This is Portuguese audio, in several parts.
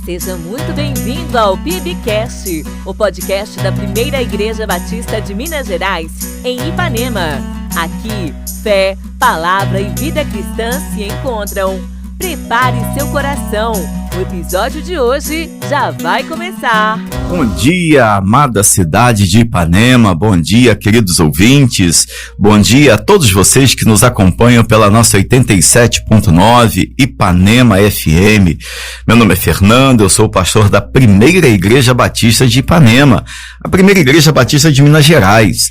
Seja muito bem-vindo ao PIBcast, o podcast da Primeira Igreja Batista de Minas Gerais, em Ipanema. Aqui, fé, palavra e vida cristã se encontram. Prepare seu coração, o episódio de hoje já vai começar. Bom dia, amada cidade de Ipanema, bom dia, queridos ouvintes, bom dia a todos vocês que nos acompanham pela nossa 87.9 Ipanema FM. Meu nome é Fernando, eu sou o pastor da Primeira Igreja Batista de Ipanema, a Primeira Igreja Batista de Minas Gerais.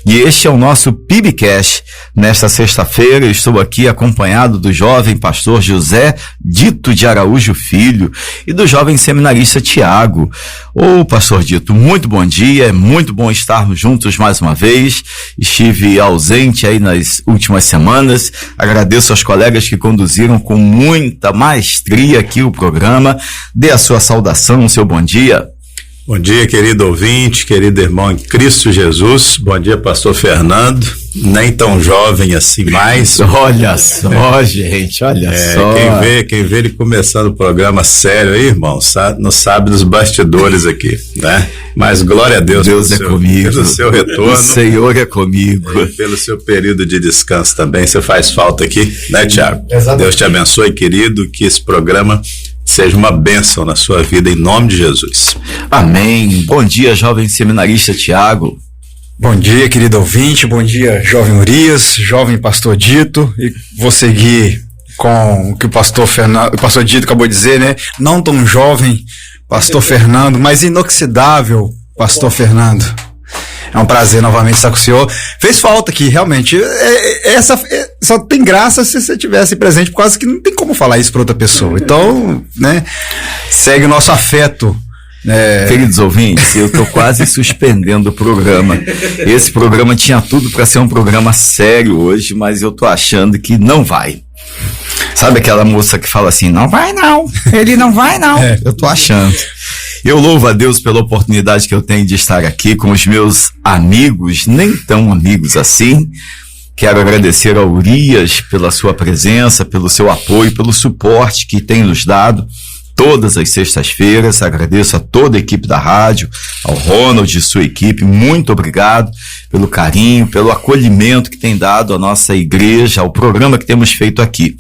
E este é o nosso PIBcast. Nesta sexta-feira eu estou aqui acompanhado do jovem pastor José Dito de Araújo Filho e do jovem seminarista Tiago. Ô pastor Dito, muito bom dia, é muito bom estarmos juntos mais uma vez. Estive ausente aí nas últimas semanas, agradeço aos colegas que conduziram com muita maestria aqui o programa. Dê a sua saudação, o seu bom dia. Bom dia, querido ouvinte, querido irmão em Cristo Jesus. Bom dia, pastor Fernando. Nem tão jovem assim mais. Olha só, gente, olha só. Quem vê ele começando o programa sério aí, irmão, não sabe dos bastidores aqui, né? Mas glória a Deus. Deus é comigo. Pelo seu retorno. O Senhor é comigo. E pelo seu período de descanso também. Você faz falta aqui, né, Tiago? Exatamente. Deus te abençoe, querido, que esse programa seja uma bênção na sua vida, em nome de Jesus. Amém. Bom dia, jovem seminarista Tiago. Bom dia, querido ouvinte, bom dia, jovem Urias, jovem pastor Dito, e vou seguir com o que o pastor Dito acabou de dizer, né? Não tão jovem, pastor Fernando, mas inoxidável, pastor Fernando. É um prazer novamente estar com o senhor. Fez falta aqui, realmente. Só tem graça se você estivesse presente, por causa que não tem como falar isso para outra pessoa. Então, né, segue o nosso afeto. Queridos ouvintes, eu tô quase suspendendo o programa. Esse programa tinha tudo para ser um programa sério hoje, mas eu tô achando que não vai. Sabe aquela moça que fala assim, não vai não, ele não vai não. Eu tô achando. Eu louvo a Deus pela oportunidade que eu tenho de estar aqui com os meus amigos, nem tão amigos assim. Quero agradecer ao Urias pela sua presença, pelo seu apoio, pelo suporte que tem nos dado todas as sextas-feiras. Agradeço a toda a equipe da rádio, ao Ronald e sua equipe, muito obrigado pelo carinho, pelo acolhimento que tem dado à nossa igreja, ao programa que temos feito aqui.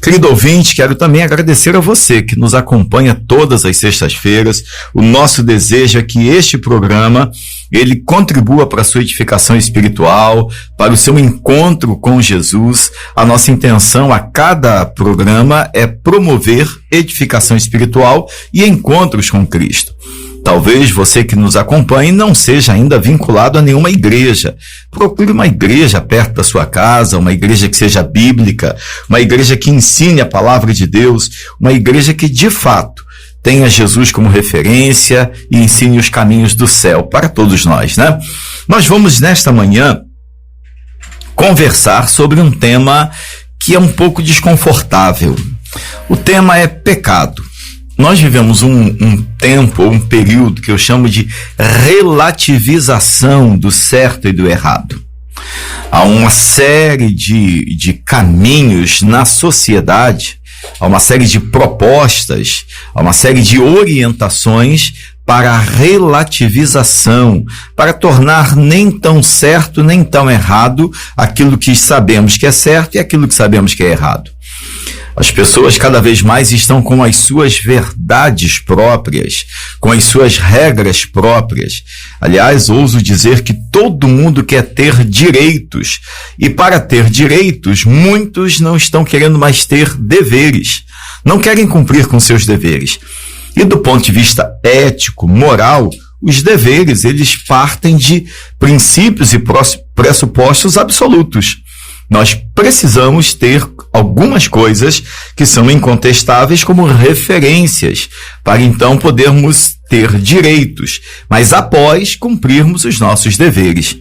Querido ouvinte, quero também agradecer a você que nos acompanha todas as sextas-feiras. O nosso desejo é que este programa, ele contribua para a sua edificação espiritual, para o seu encontro com Jesus. A nossa intenção a cada programa é promover edificação espiritual e encontros com Cristo. Talvez você que nos acompanhe não seja ainda vinculado a nenhuma igreja. Procure uma igreja perto da sua casa, uma igreja que seja bíblica, uma igreja que ensine a palavra de Deus, uma igreja que de fato tenha Jesus como referência e ensine os caminhos do céu para todos nós, né? Nós vamos nesta manhã conversar sobre um tema que é um pouco desconfortável. O tema é pecado. Nós vivemos um tempo, um período que eu chamo de relativização do certo e do errado. Há uma série de caminhos na sociedade, há uma série de propostas, há uma série de orientações para a relativização, para tornar nem tão certo, nem tão errado aquilo que sabemos que é certo e aquilo que sabemos que é errado. As pessoas cada vez mais estão com as suas verdades próprias, com as suas regras próprias. Aliás, ouso dizer que todo mundo quer ter direitos. E para ter direitos, muitos não estão querendo mais ter deveres. Não querem cumprir com seus deveres. E do ponto de vista ético, moral, os deveres, eles partem de princípios e pressupostos absolutos. Nós precisamos ter algumas coisas que são incontestáveis como referências, para então podermos ter direitos, mas após cumprirmos os nossos deveres.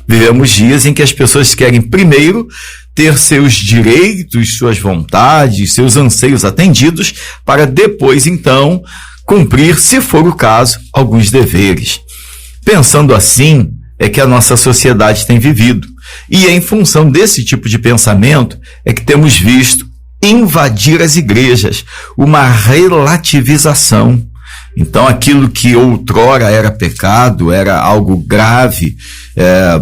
Vivemos dias em que as pessoas querem primeiro ter seus direitos, suas vontades, seus anseios atendidos, para depois então cumprir, se for o caso, alguns deveres. Pensando assim, é que a nossa sociedade tem vivido. E em função desse tipo de pensamento é que temos visto invadir as igrejas, uma relativização. Então, aquilo que outrora era pecado, era algo grave,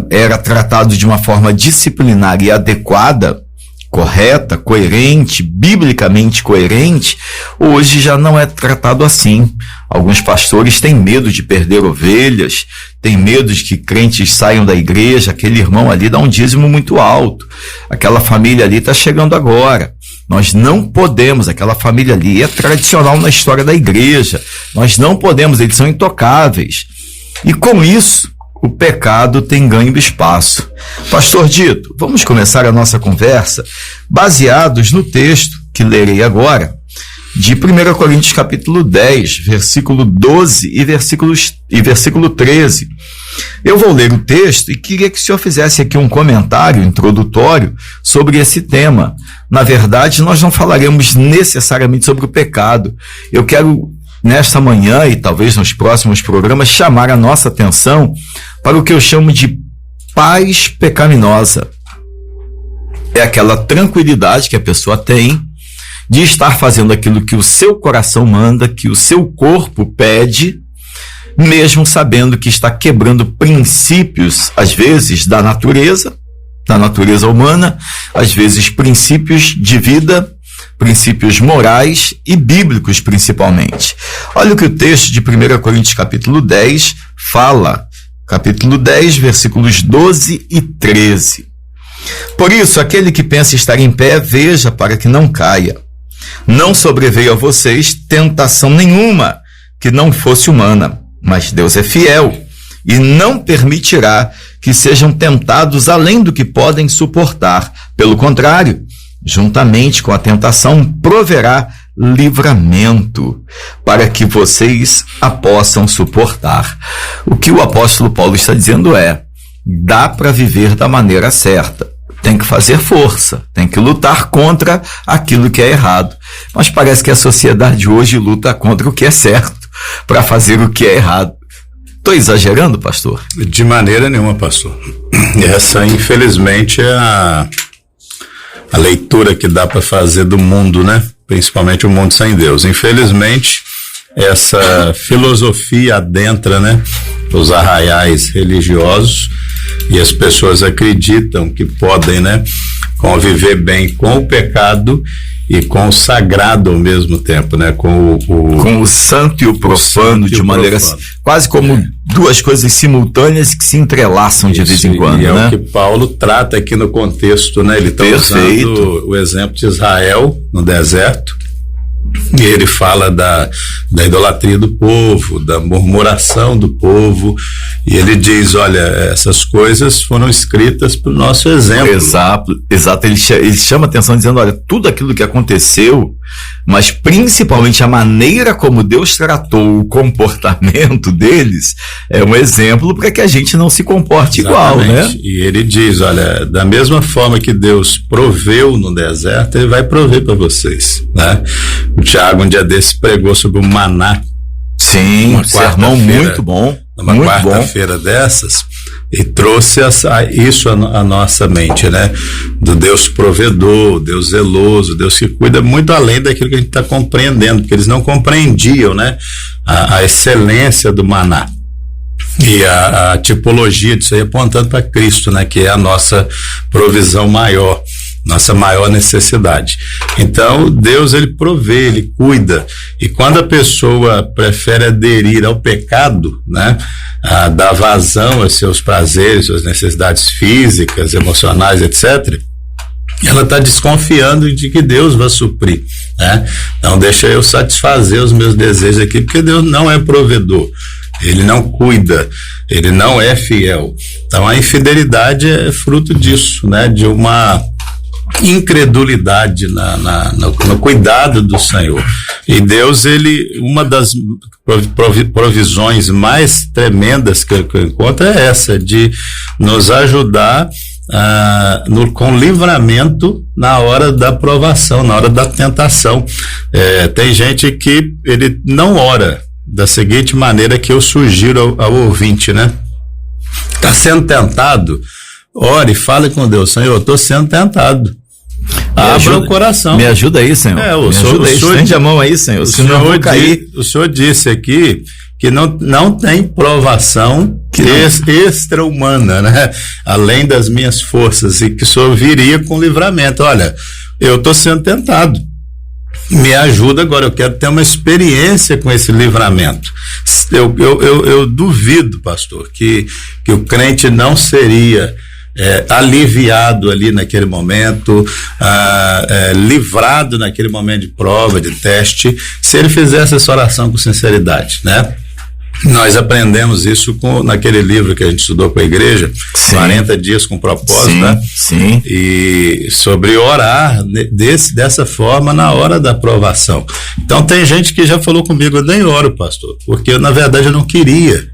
era tratado de uma forma disciplinar e adequada, correta, coerente, biblicamente coerente, hoje já não é tratado assim. Alguns pastores têm medo de perder ovelhas, têm medo de que crentes saiam da igreja, aquele irmão ali dá um dízimo muito alto, aquela família ali está chegando agora. Nós não podemos, aquela família ali é tradicional na história da igreja, nós não podemos, eles são intocáveis. E com isso, o pecado tem ganho espaço. Pastor Dito, vamos começar a nossa conversa baseados no texto que lerei agora, de 1 Coríntios capítulo 10, versículo 12 e versículo 13. Eu vou ler o texto e queria que o senhor fizesse aqui um comentário introdutório sobre esse tema. Na verdade, nós não falaremos necessariamente sobre o pecado. Eu quero, nesta manhã e talvez nos próximos programas, chamar a nossa atenção para o que eu chamo de paz pecaminosa. É aquela tranquilidade que a pessoa tem de estar fazendo aquilo que o seu coração manda, que o seu corpo pede, mesmo sabendo que está quebrando princípios, às vezes, da natureza humana, às vezes princípios de vida, princípios morais e bíblicos principalmente. Olha o que o texto de 1 Coríntios capítulo 10 fala, capítulo 10, versículos 12 e 13. Por isso, aquele que pensa estar em pé, veja para que não caia. Não sobreveio a vocês tentação nenhuma que não fosse humana, mas Deus é fiel e não permitirá que sejam tentados além do que podem suportar. Pelo contrário, juntamente com a tentação, proverá livramento para que vocês a possam suportar. O que o apóstolo Paulo está dizendo é: dá para viver da maneira certa. Tem que fazer força, tem que lutar contra aquilo que é errado. Mas parece que a sociedade hoje luta contra o que é certo para fazer o que é errado. Estou exagerando, pastor? De maneira nenhuma, pastor. Essa, infelizmente, é a leitura que dá para fazer do mundo, né? Principalmente o mundo sem Deus. Infelizmente, essa filosofia adentra, né, os arraiais religiosos, e as pessoas acreditam que podem, né, conviver bem com o pecado e com o sagrado ao mesmo tempo, né, com o santo e o profano, de maneira quase como duas coisas simultâneas que se entrelaçam de vez em quando, né? É o que Paulo trata aqui no contexto, né? Ele está usando o exemplo de Israel no deserto. E ele fala da idolatria do povo, da murmuração do povo, e ele diz, olha, essas coisas foram escritas para o nosso exemplo. Exato. Ele chama atenção dizendo, olha, tudo aquilo que aconteceu, mas principalmente a maneira como Deus tratou o comportamento deles, é um exemplo para que a gente não se comporte igual, né? E ele diz, olha, da mesma forma que Deus proveu no deserto, ele vai prover para vocês, né? O Tiago um dia desse pregou sobre o maná. Sim, um sermão muito bom. Numa quarta-feira dessas, e trouxe isso à nossa mente, né? Do Deus provedor, Deus zeloso, Deus que cuida muito além daquilo que a gente está compreendendo, porque eles não compreendiam, né? A excelência do maná. E a tipologia disso aí apontando para Cristo, né? Que é a nossa provisão maior, nossa maior necessidade. Então, Deus, ele provê, ele cuida. E quando a pessoa prefere aderir ao pecado, né? Dar vazão aos seus prazeres, suas necessidades físicas, emocionais, etc., ela está desconfiando de que Deus vai suprir, né? Então, deixa eu satisfazer os meus desejos aqui, porque Deus não é provedor. Ele não cuida, ele não é fiel. Então a infidelidade é fruto disso, né? De uma incredulidade no cuidado do Senhor. E Deus, uma das provisões mais tremendas que eu encontro é essa, de nos ajudar com livramento na hora da provação, na hora da tentação. Tem gente que ele não ora da seguinte maneira que eu sugiro ao ouvinte, né? Está sendo tentado? Ore, fale com Deus. Senhor, eu estou sendo tentado. Abra o coração. Me ajuda aí, Senhor. Me ajuda aí, estende a mão aí, Senhor. Senão eu vou cair. O Senhor disse aqui que não tem provação extra-humana, né? Além das minhas forças, e que o Senhor viria com livramento. Olha, eu estou sendo tentado. Me ajuda agora, eu quero ter uma experiência com esse livramento. Eu duvido, pastor, que o crente não seria aliviado ali naquele momento, livrado naquele momento de prova, de teste, se ele fizesse essa oração com sinceridade, né? Nós aprendemos isso naquele livro que a gente estudou com a igreja, sim, 40 dias com propósito, sim, né? Sim. E sobre orar dessa forma na hora da provação. Então tem gente que já falou comigo, eu nem oro, pastor, porque na verdade eu não queria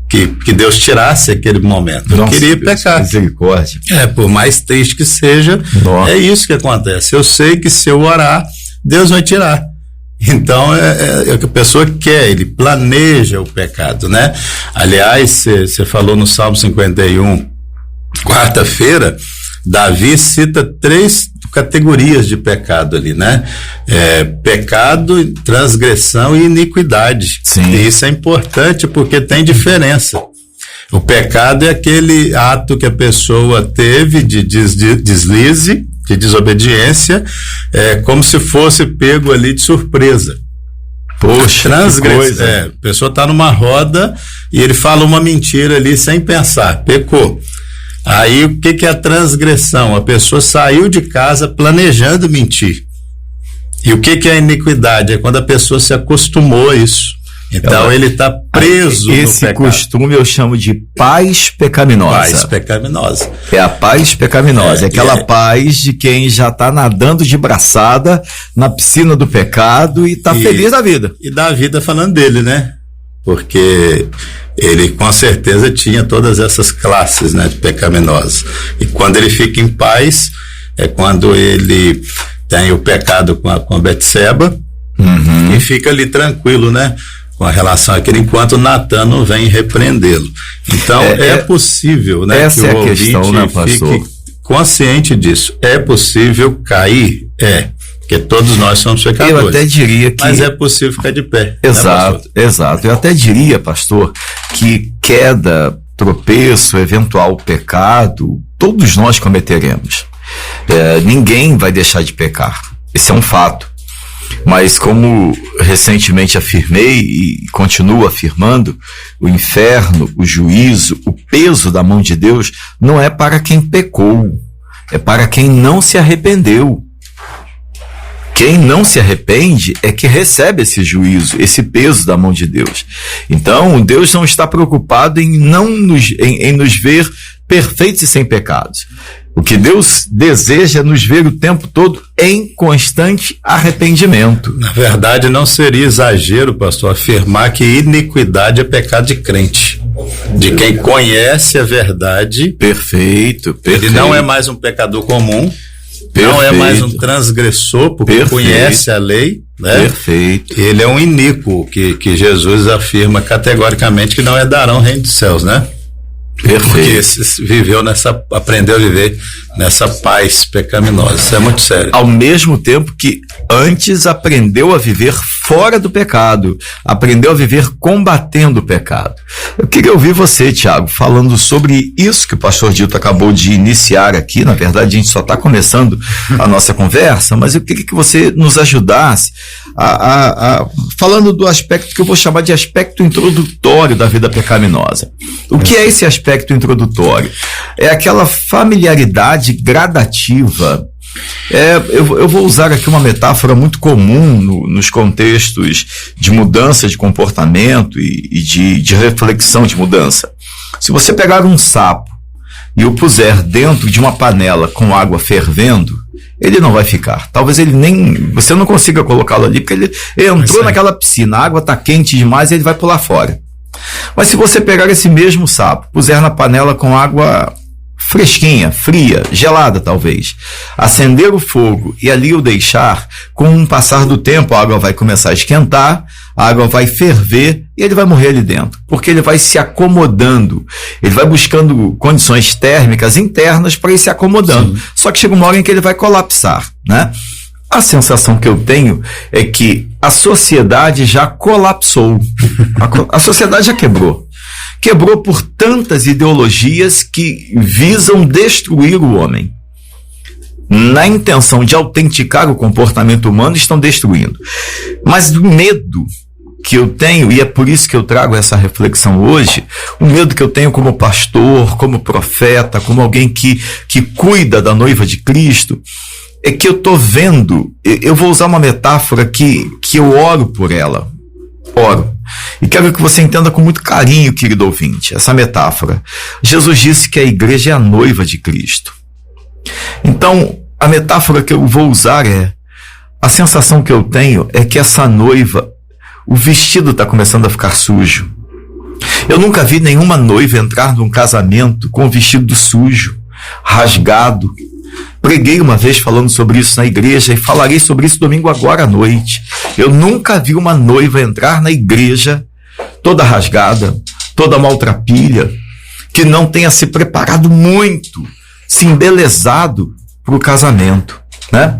que Deus tirasse aquele momento. Eu queria pecar. Misericórdia. Por mais triste que seja, é isso que acontece. Eu sei que se eu orar, Deus vai tirar. Então, é o que a pessoa quer, ele planeja o pecado, né? Aliás, você falou no Salmo 51, quarta-feira, Davi cita 3 categorias de pecado ali, né? Pecado, transgressão e iniquidade. Sim. E isso é importante porque tem diferença. O pecado é aquele ato que a pessoa teve de deslize, de desobediência, como se fosse pego ali de surpresa. Poxa, transgressão. A pessoa está numa roda e ele fala uma mentira ali sem pensar, pecou. Aí o que é a transgressão? A pessoa saiu de casa planejando mentir. E o que é a iniquidade? É quando a pessoa se acostumou a isso. Então ele está preso esse no pecado. Costume eu chamo de paz pecaminosa. Paz pecaminosa. É a paz pecaminosa, aquela paz de quem já está nadando de braçada na piscina do pecado e está feliz da vida. E da vida falando dele, né? Porque ele com certeza tinha todas essas classes, né, de pecaminosos. E quando ele fica em paz, é quando ele tem o pecado com a Betseba, e fica ali tranquilo, né? Com a relação àquele, enquanto Natan não vem repreendê-lo. Então, é possível, né? Essa que é o a questão, né, pastor? fique consciente disso. É possível cair? Porque todos nós somos pecadores. Eu até diria que... Mas é possível ficar de pé. Exato, né, exato. Eu até diria, pastor, que queda, tropeço, eventual pecado, todos nós cometeremos. Ninguém vai deixar de pecar. Esse é um fato. Mas como recentemente afirmei e continuo afirmando, o inferno, o juízo, o peso da mão de Deus não é para quem pecou, é para quem não se arrependeu. Quem não se arrepende é que recebe esse juízo, esse peso da mão de Deus. Então, Deus não está preocupado em nos ver perfeitos e sem pecados. O que Deus deseja é nos ver o tempo todo em constante arrependimento. Na verdade, não seria exagero, pastor, afirmar que iniquidade é pecado de crente. De quem conhece a verdade. Perfeito. Ele não é mais um pecador comum. Perfeito. Não é mais um transgressor, porque conhece a lei, né? Perfeito. Ele é um iníquo, que Jesus afirma categoricamente que não herdarão o reino dos céus, né? Perfeito. Porque aprendeu a viver nessa paz pecaminosa. Isso é muito sério. Ao mesmo tempo que antes aprendeu a viver fora do pecado, aprendeu a viver combatendo o pecado. Eu queria ouvir você, Tiago, falando sobre isso que o pastor Dito acabou de iniciar aqui. Na verdade, a gente só está começando a nossa conversa, mas eu queria que você nos ajudasse falando do aspecto que eu vou chamar de aspecto introdutório da vida pecaminosa. O que é esse aspecto introdutório? É aquela familiaridade gradativa. Eu vou usar aqui uma metáfora muito comum nos contextos de mudança de comportamento e de reflexão de mudança. Se você pegar um sapo e o puser dentro de uma panela com água fervendo, ele não vai ficar. Talvez você não consiga colocá-lo ali, porque ele entrou naquela piscina, a água está quente demais e ele vai pular fora. Mas se você pegar esse mesmo sapo, puser na panela com água fresquinha, fria, gelada talvez, acender o fogo e ali o deixar, com o passar do tempo a água vai começar a esquentar, a água vai ferver e ele vai morrer ali dentro, porque ele vai se acomodando, ele vai buscando condições térmicas internas para ir se acomodando. Sim. Só que chega uma hora em que ele vai colapsar, né? A sensação que eu tenho é que a sociedade já colapsou, a sociedade já quebrou. Quebrou por tantas ideologias que visam destruir o homem. Na intenção de autenticar o comportamento humano, estão destruindo. Mas do medo que eu tenho, e é por isso que eu trago essa reflexão hoje, o medo que eu tenho como pastor, como profeta, como alguém que cuida da noiva de Cristo, é que eu estou vendo, eu vou usar uma metáfora que eu oro por ela. Oro. E quero que você entenda com muito carinho, querido ouvinte, essa metáfora. Jesus disse que a igreja é a noiva de Cristo. Então, a metáfora que eu vou usar é, a sensação que eu tenho é que essa noiva, o vestido está começando a ficar sujo. Eu nunca vi nenhuma noiva entrar num casamento com o vestido sujo, rasgado. Preguei uma vez falando sobre isso na igreja e falarei sobre isso domingo agora à noite. Eu nunca vi uma noiva entrar na igreja toda rasgada, toda maltrapilha, que não tenha se preparado muito, se embelezado para o casamento, né?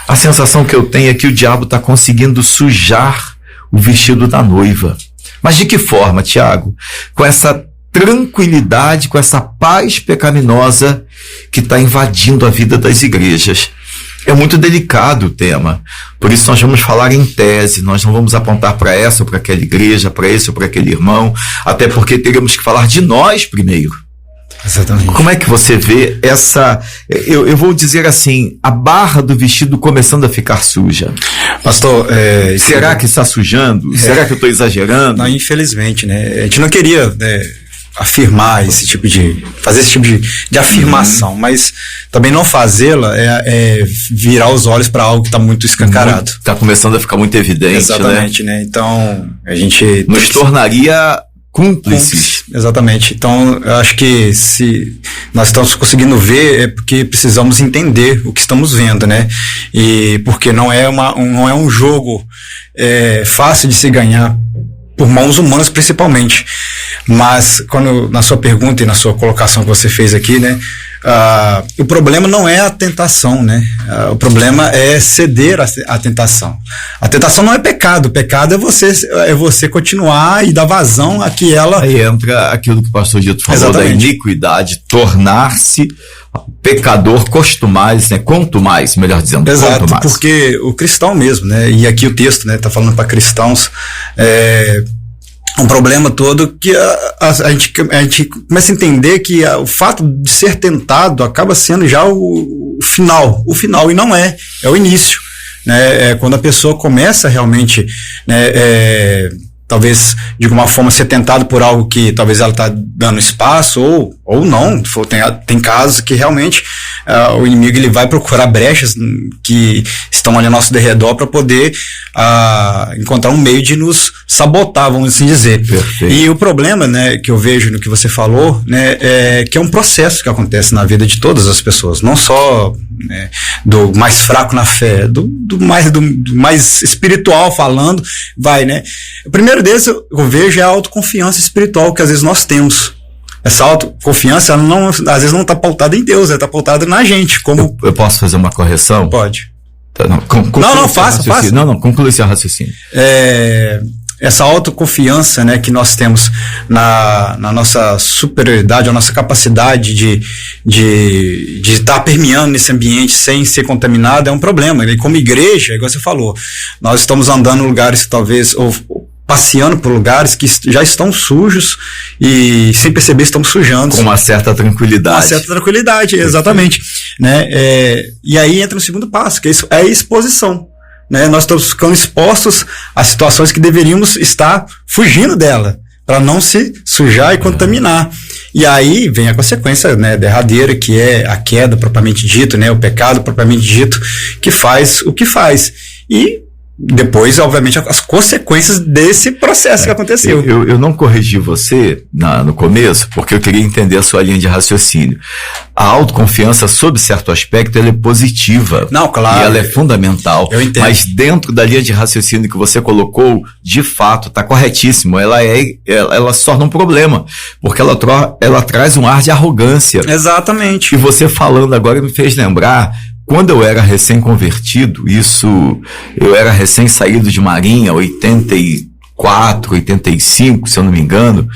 A sensação que eu tenho é que o diabo está conseguindo sujar o vestido da noiva. Mas de que forma, Tiago? Com essa tranquilidade, com essa paz pecaminosa que está invadindo a vida das igrejas. É muito delicado o tema, por isso nós vamos falar em tese, nós não vamos apontar para essa ou para aquela igreja, para esse ou para aquele irmão, até porque teríamos que falar de nós primeiro. Exatamente. Como é que você vê essa, eu vou dizer assim, a barra do vestido começando a ficar suja? Pastor, será que está sujando? Será que eu estou exagerando? Não, infelizmente, né? A gente não queria afirmar esse tipo de, fazer esse tipo de afirmação, mas também não fazê-la é virar os olhos para algo que está muito escancarado. Está começando a ficar muito evidente. Exatamente, né? Então, a gente nos tornaria cúmplices. Exatamente. Então, eu acho que se nós estamos conseguindo ver, é porque precisamos entender o que estamos vendo, né? E porque não é um jogo fácil de se ganhar, por mãos humanas principalmente. Mas, quando na sua pergunta e na sua colocação que você fez aqui, né? O problema não é a tentação, né? O problema é ceder à tentação. A tentação não é pecado. O pecado é você continuar e dar vazão a que ela... Aí entra aquilo que o pastor Dito falou. Exatamente. Da iniquidade, tornar-se pecador, quanto mais, melhor dizendo. Exato, quanto mais. Porque o cristão mesmo, né? E aqui o texto, né? Tá falando para cristãos, um problema todo que a gente começa a entender que o fato de ser tentado acaba sendo já o final, e não é o início, né? Quando a pessoa começa realmente, né, talvez de alguma forma ser tentado por algo que talvez ela está dando espaço ou não. Tem casos que realmente o inimigo ele vai procurar brechas que estão ali ao nosso derredor para poder encontrar um meio de nos sabotar, vamos assim dizer. Perfeito. E o problema, né, que eu vejo no que você falou, né, é que é um processo que acontece na vida de todas as pessoas, não só, né, do mais fraco na fé, do mais espiritual falando, né? O primeiro deles eu vejo é a autoconfiança espiritual que às vezes nós temos. Essa autoconfiança, ela às vezes não está pautada em Deus, ela está pautada na gente. Como... Eu posso fazer uma correção? Pode. Tá, faça. Não, conclui esse raciocínio. Essa autoconfiança, né, que nós temos na nossa superioridade, a nossa capacidade de estar permeando nesse ambiente sem ser contaminado é um problema. E como igreja, igual você falou, nós estamos andando em lugares que talvez, ou passeando por lugares que já estão sujos e sem perceber estamos sujando. Com uma certa tranquilidade. Exatamente. Né? E aí entra no segundo passo, que é a exposição. Né? Nós estamos ficando expostos a situações que deveríamos estar fugindo dela, para não se sujar e contaminar. E aí vem a consequência, né, derradeira, que é a queda propriamente dito, né, o pecado propriamente dito, que faz o que faz. E depois, obviamente, as consequências desse processo que aconteceu. Eu não corrigi você no começo, porque eu queria entender a sua linha de raciocínio. A autoconfiança, sob certo aspecto, ela é positiva. Não, claro. E ela é fundamental. Eu entendo. Mas dentro da linha de raciocínio que você colocou, de fato, está corretíssimo. Ela se torna um problema, porque ela traz um ar de arrogância. Exatamente. E você falando agora me fez lembrar. Quando eu era recém-convertido, eu era recém-saído de Marinha, 84, 85, se eu não me engano,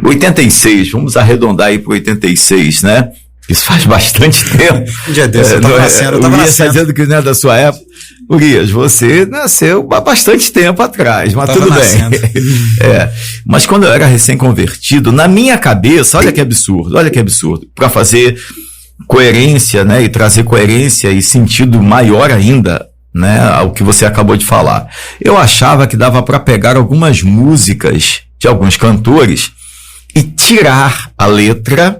86, vamos arredondar aí para 86, né? Isso faz bastante tempo. Um dia desse, eu estava nascendo, O Urias está dizendo que não é da sua época. Urias, você nasceu há bastante tempo atrás, mas tudo bem. Mas quando eu era recém-convertido, na minha cabeça, olha que absurdo, para fazer coerência, né, e trazer coerência e sentido maior ainda, né, ao que você acabou de falar. Eu achava que dava para pegar algumas músicas de alguns cantores e tirar a letra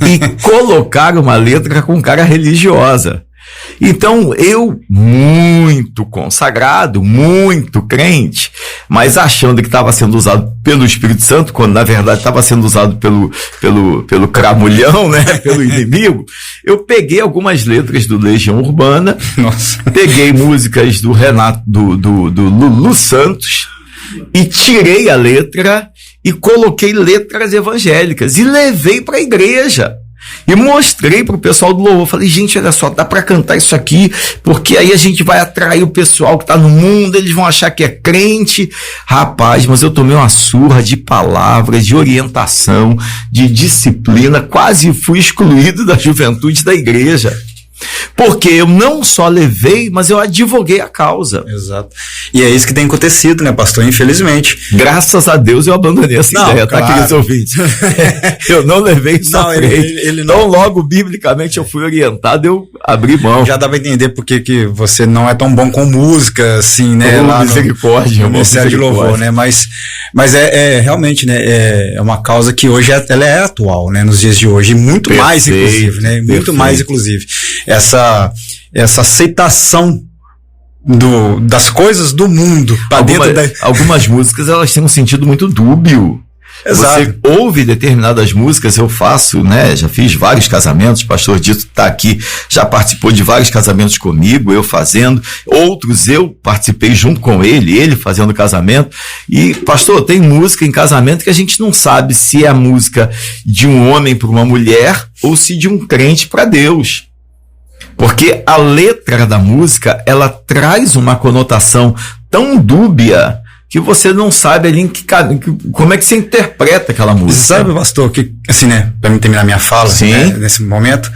e colocar uma letra com cara religiosa. Então, eu, muito consagrado, muito crente, mas achando que estava sendo usado pelo Espírito Santo, quando na verdade estava sendo usado pelo cramulhão, né, pelo inimigo, eu peguei algumas letras do Legião Urbana, peguei músicas do Renato, do Lulu Santos, e tirei a letra e coloquei letras evangélicas e levei para a igreja. E mostrei pro pessoal do louvor, falei, gente, olha só, dá para cantar isso aqui, porque aí a gente vai atrair o pessoal que tá no mundo, eles vão achar que é crente. Rapaz, mas eu tomei uma surra de palavras, de orientação, de disciplina, quase fui excluído da juventude da igreja. Porque eu não só levei, mas eu advoguei a causa. Exato. E é isso que tem acontecido, né, pastor? Infelizmente. Graças a Deus eu abandonei essa ideia, claro. Tá, queridos ouvintes? Eu não levei isso à frente. Ele não. Então, logo, biblicamente, eu fui orientado, eu abri mão. Já dá pra entender porque que você não é tão bom com música, assim, né? Lá misericórdia, no Ministério de Louvor, né? Mas realmente, né? É uma causa que hoje ela é atual, né? Nos dias de hoje. E muito mais, inclusive, né? Muito mais, inclusive. Essa aceitação das coisas do mundo para dentro da... Algumas músicas, elas têm um sentido muito dúbio. Exato. Você ouve determinadas músicas, eu faço, né? Já fiz vários casamentos, o pastor Dito está aqui, já participou de vários casamentos comigo, eu fazendo, outros eu participei junto com ele fazendo casamento. E, pastor, tem música em casamento que a gente não sabe se é a música de um homem para uma mulher ou se de um crente para Deus. Porque a letra da música, ela traz uma conotação tão dúbia que você não sabe ali como é que você interpreta aquela música. Sabe, pastor, que, assim, né, para mim terminar minha fala, né, nesse momento,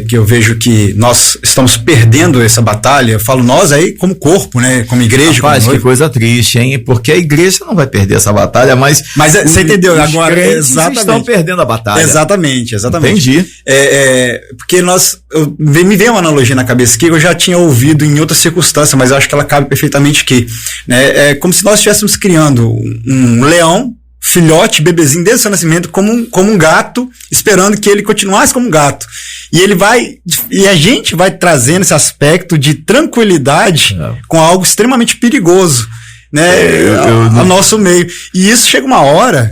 que eu vejo que nós estamos perdendo essa batalha, eu falo nós aí como corpo, né, como igreja. Rapaz, como que coisa triste, hein, porque a igreja não vai perder essa batalha, mas você entendeu agora? Exatamente. Estão perdendo a batalha. Exatamente. Entendi. Porque me veio uma analogia na cabeça que eu já tinha ouvido em outras circunstâncias, mas eu acho que ela cabe perfeitamente aqui, né, é como se nós estivéssemos criando um leão, filhote, bebezinho desde o seu nascimento, como um gato, esperando que ele continuasse como um gato. E a gente vai trazendo esse aspecto de tranquilidade com algo extremamente perigoso, né, ao nosso meio. E isso chega uma hora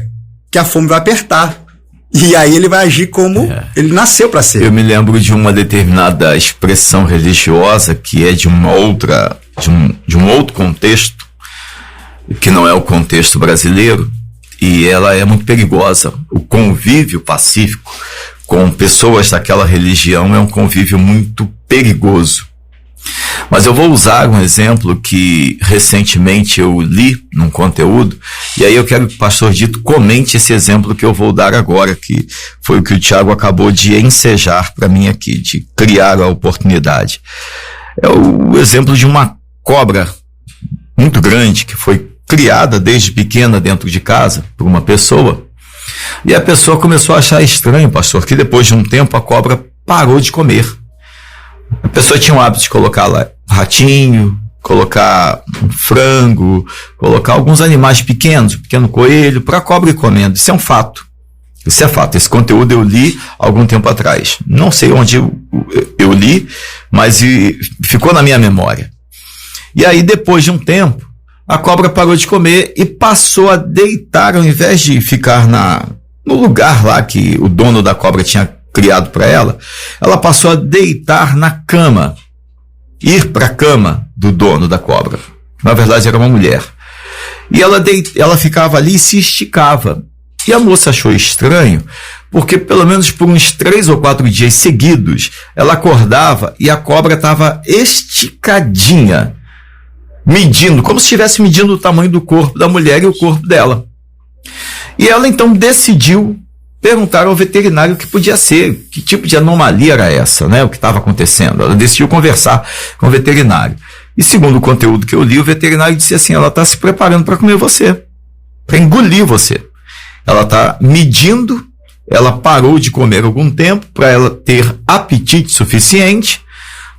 que a fome vai apertar. E aí ele vai agir como ele nasceu para ser. Eu me lembro de uma determinada expressão religiosa que é de um outro contexto, que não é o contexto brasileiro, e ela é muito perigosa. O convívio pacífico com pessoas daquela religião é um convívio muito perigoso. Mas eu vou usar um exemplo que recentemente eu li num conteúdo, e aí eu quero que o pastor Dito comente esse exemplo que eu vou dar agora, que foi o que o Tiago acabou de ensejar para mim aqui, de criar a oportunidade. É o exemplo de uma cobra muito grande que foi criada desde pequena dentro de casa por uma pessoa, e a pessoa começou a achar estranho, pastor, que depois de um tempo a cobra parou de comer. A pessoa tinha o hábito de colocar lá ratinho, colocar um frango, colocar alguns animais pequenos, um pequeno coelho, para a cobra ir comendo. Isso é um fato. Isso é fato. Esse conteúdo eu li algum tempo atrás. Não sei onde eu li, mas ficou na minha memória. E aí, depois de um tempo, a cobra parou de comer e passou a deitar, ao invés de ficar no lugar lá que o dono da cobra tinha criado para ela passou a deitar na cama, ir para a cama do dono da cobra. Na verdade, era uma mulher. E ela ficava ali e se esticava. E a moça achou estranho, porque pelo menos por uns 3 ou 4 dias seguidos, ela acordava e a cobra estava esticadinha, medindo, como se estivesse medindo o tamanho do corpo da mulher e o corpo dela. E ela então decidiu perguntar ao veterinário o que podia ser, que tipo de anomalia era essa, né? O que estava acontecendo. Ela decidiu conversar com o veterinário. E segundo o conteúdo que eu li, o veterinário disse assim: ela está se preparando para comer você, para engolir você. Ela está medindo, ela parou de comer algum tempo para ela ter apetite suficiente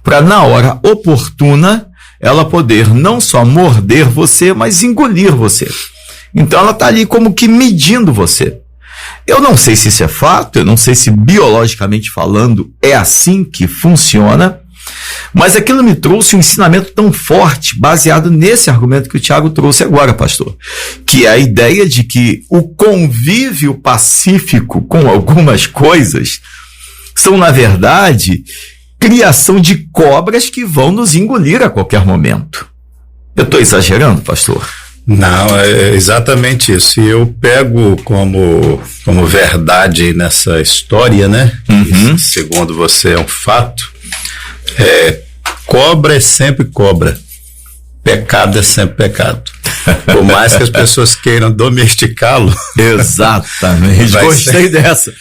para, na hora oportuna, ela poder não só morder você, mas engolir você. Então ela está ali como que medindo você. Eu não sei se isso é fato, eu não sei se biologicamente falando é assim que funciona, mas aquilo me trouxe um ensinamento tão forte, baseado nesse argumento que o Tiago trouxe agora, pastor, que é a ideia de que o convívio pacífico com algumas coisas são, na verdade, criação de cobras que vão nos engolir a qualquer momento. Eu estou exagerando, pastor? Não, é exatamente isso. E eu pego como verdade nessa história, né? Uhum. Segundo você é um fato. Cobra é sempre cobra. Pecado é sempre pecado. Por mais que as pessoas queiram domesticá-lo. Exatamente. Gostei dessa.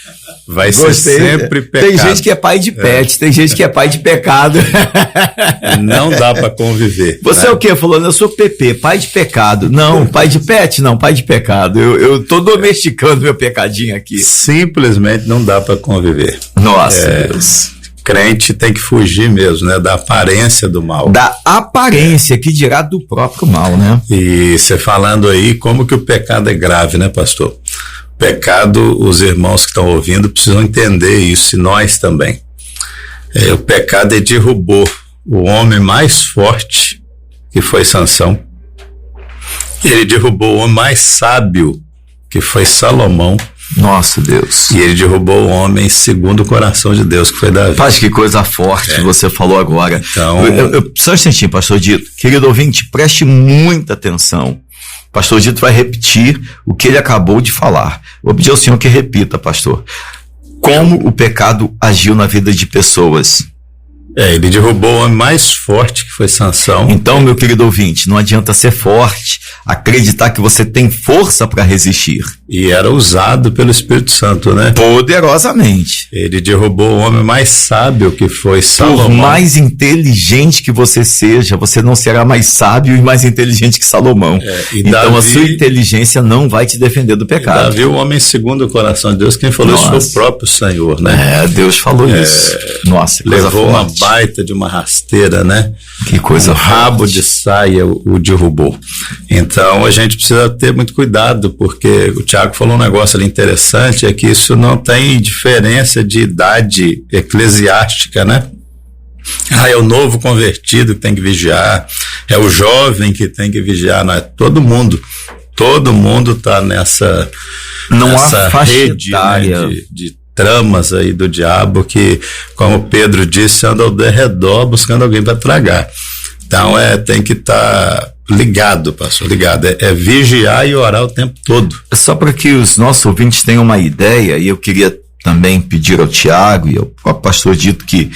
Vai ser sempre pecado. Tem gente que é pai de pet, tem gente que é pai de pecado. Não dá para conviver. Você, né? É o quê? Falando, eu sou PP, pai de pecado. Não, pai de pet? Não, pai de pecado. Eu tô domesticando meu pecadinho aqui. Simplesmente não dá para conviver. Nossa, Deus. Crente tem que fugir mesmo, né? Da aparência do mal. Da aparência, que dirá do próprio mal, né? E você falando aí, como que o pecado é grave, né, pastor? Pecado, os irmãos que estão ouvindo precisam entender isso, e nós também. O pecado derrubou o homem mais forte, que foi Sansão. Ele derrubou o homem mais sábio, que foi Salomão. Nossa, Deus. E ele derrubou o homem segundo o coração de Deus, que foi Davi. Faz que coisa forte você falou agora. Então, só um instantinho, pastor Dito. Querido ouvinte, preste muita atenção. Pastor Dito vai repetir o que ele acabou de falar. Vou pedir ao senhor que repita, pastor. Como o pecado agiu na vida de pessoas. Ele derrubou o homem mais forte, que foi Sansão. Então, meu querido ouvinte, não adianta ser forte, acreditar que você tem força para resistir. E era usado pelo Espírito Santo, né? Poderosamente. Ele derrubou o homem mais sábio, que foi Salomão. Por mais inteligente que você seja, você não será mais sábio e mais inteligente que Salomão. Então Davi, a sua inteligência não vai te defender do pecado. Davi, o homem segundo o coração de Deus, quem falou isso foi o próprio Senhor, né? Deus falou isso. Nossa, que coisa levou forte. Uma baita de uma rasteira, né? Que coisa forte. Rabo de saia o derrubou. Então a gente precisa ter muito cuidado, porque o Tiago falou um negócio ali interessante, é que isso não tem diferença de idade eclesiástica, né? É o novo convertido que tem que vigiar, é o jovem que tem que vigiar, não é todo mundo está nessa rede, né, de tramas aí do diabo que, como Pedro disse, anda ao derredor buscando alguém para tragar. Então tem que estar ligado, pastor, ligado. É vigiar e orar o tempo todo. Só para que os nossos ouvintes tenham uma ideia, e eu queria também pedir ao Tiago e ao próprio pastor Dito que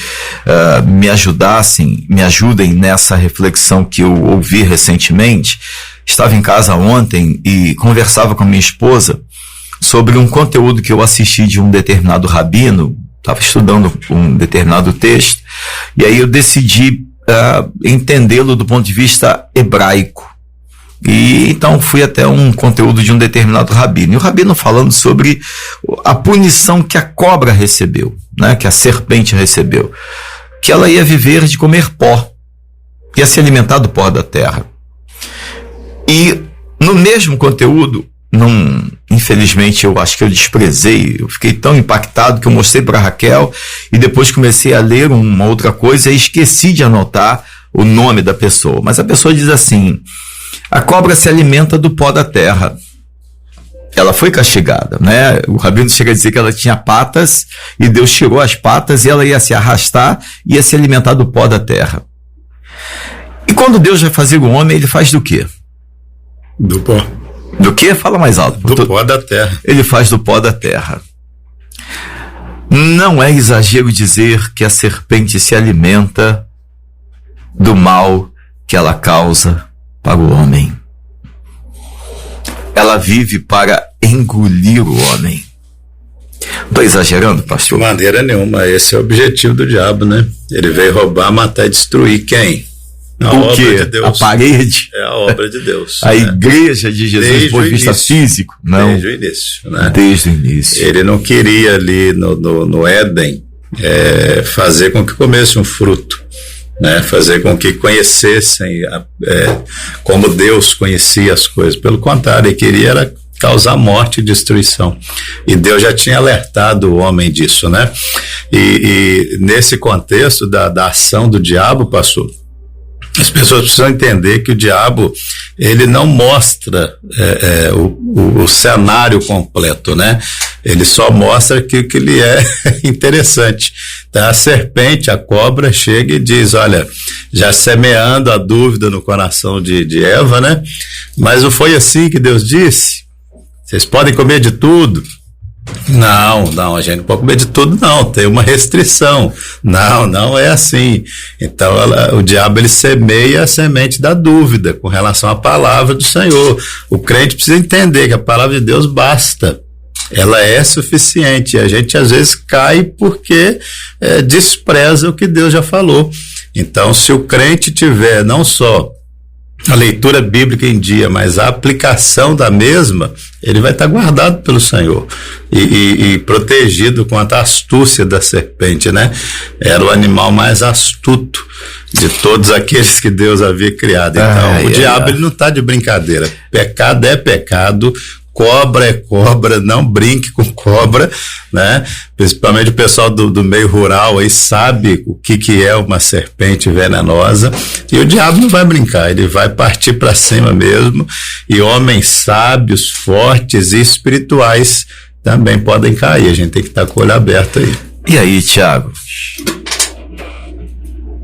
me ajudem nessa reflexão que eu ouvi recentemente. Estava em casa ontem e conversava com a minha esposa sobre um conteúdo que eu assisti de um determinado rabino, estava estudando um determinado texto, e aí eu decidi entendê-lo do ponto de vista hebraico. E então fui até um conteúdo de um determinado rabino, e o rabino falando sobre a punição que a cobra recebeu, né, que a serpente recebeu, que ela ia viver de comer pó, ia se alimentar do pó da terra. E no mesmo conteúdo, infelizmente eu acho que eu desprezei, eu fiquei tão impactado que eu mostrei para Raquel e depois comecei a ler uma outra coisa e esqueci de anotar o nome da pessoa, mas a pessoa diz assim: a cobra se alimenta do pó da terra. Ela foi castigada, né? O rabino chega a dizer que ela tinha patas e Deus tirou as patas e ela ia se arrastar, ia se alimentar do pó da terra. E quando Deus vai fazer o homem, ele faz do quê? Do pó. Do quê? Fala mais alto. Do pó da terra. Ele faz do pó da terra. Não é exagero dizer que a serpente se alimenta do mal que ela causa para o homem. Ela vive para engolir o homem. Estou exagerando, pastor? De maneira nenhuma. Esse é o objetivo do diabo, né? Ele veio roubar, matar e destruir quem? A o obra quê? de Deus. A parede? É a obra de Deus. A igreja de Jesus, do ponto de vista físico? Não. Desde o início, né? Desde o início. Ele não queria ali no Éden fazer com que comesse um fruto, né? Fazer com que conhecessem como Deus conhecia as coisas. Pelo contrário, ele queria era causar morte e destruição. E Deus já tinha alertado o homem disso, né? E nesse contexto da ação do diabo, pastor, as pessoas precisam entender que o diabo, ele não mostra o cenário completo, né? Ele só mostra que ele é interessante. Então, a serpente, a cobra, chega e diz, olha, já semeando a dúvida no coração de Eva, né? Mas não foi assim que Deus disse? Vocês podem comer de tudo? Não, a gente não pode comer de tudo, não, tem uma restrição. Não é assim. Então o diabo, ele semeia a semente da dúvida com relação à palavra do Senhor. O crente precisa entender que a palavra de Deus basta, ela é suficiente. A gente às vezes cai porque despreza o que Deus já falou. Então, se o crente tiver não só a leitura bíblica em dia, mas a aplicação da mesma, ele vai estar guardado pelo Senhor e protegido contra a astúcia da serpente, né? Era o animal mais astuto de todos aqueles que Deus havia criado. Então, o diabo, ele não está de brincadeira. Pecado é pecado. Cobra é cobra, não brinque com cobra, né? Principalmente o pessoal do meio rural aí sabe o que é uma serpente venenosa, e o diabo não vai brincar, ele vai partir para cima mesmo, e homens sábios, fortes e espirituais também podem cair. A gente tem que estar com o olho aberto aí. E aí, Thiago?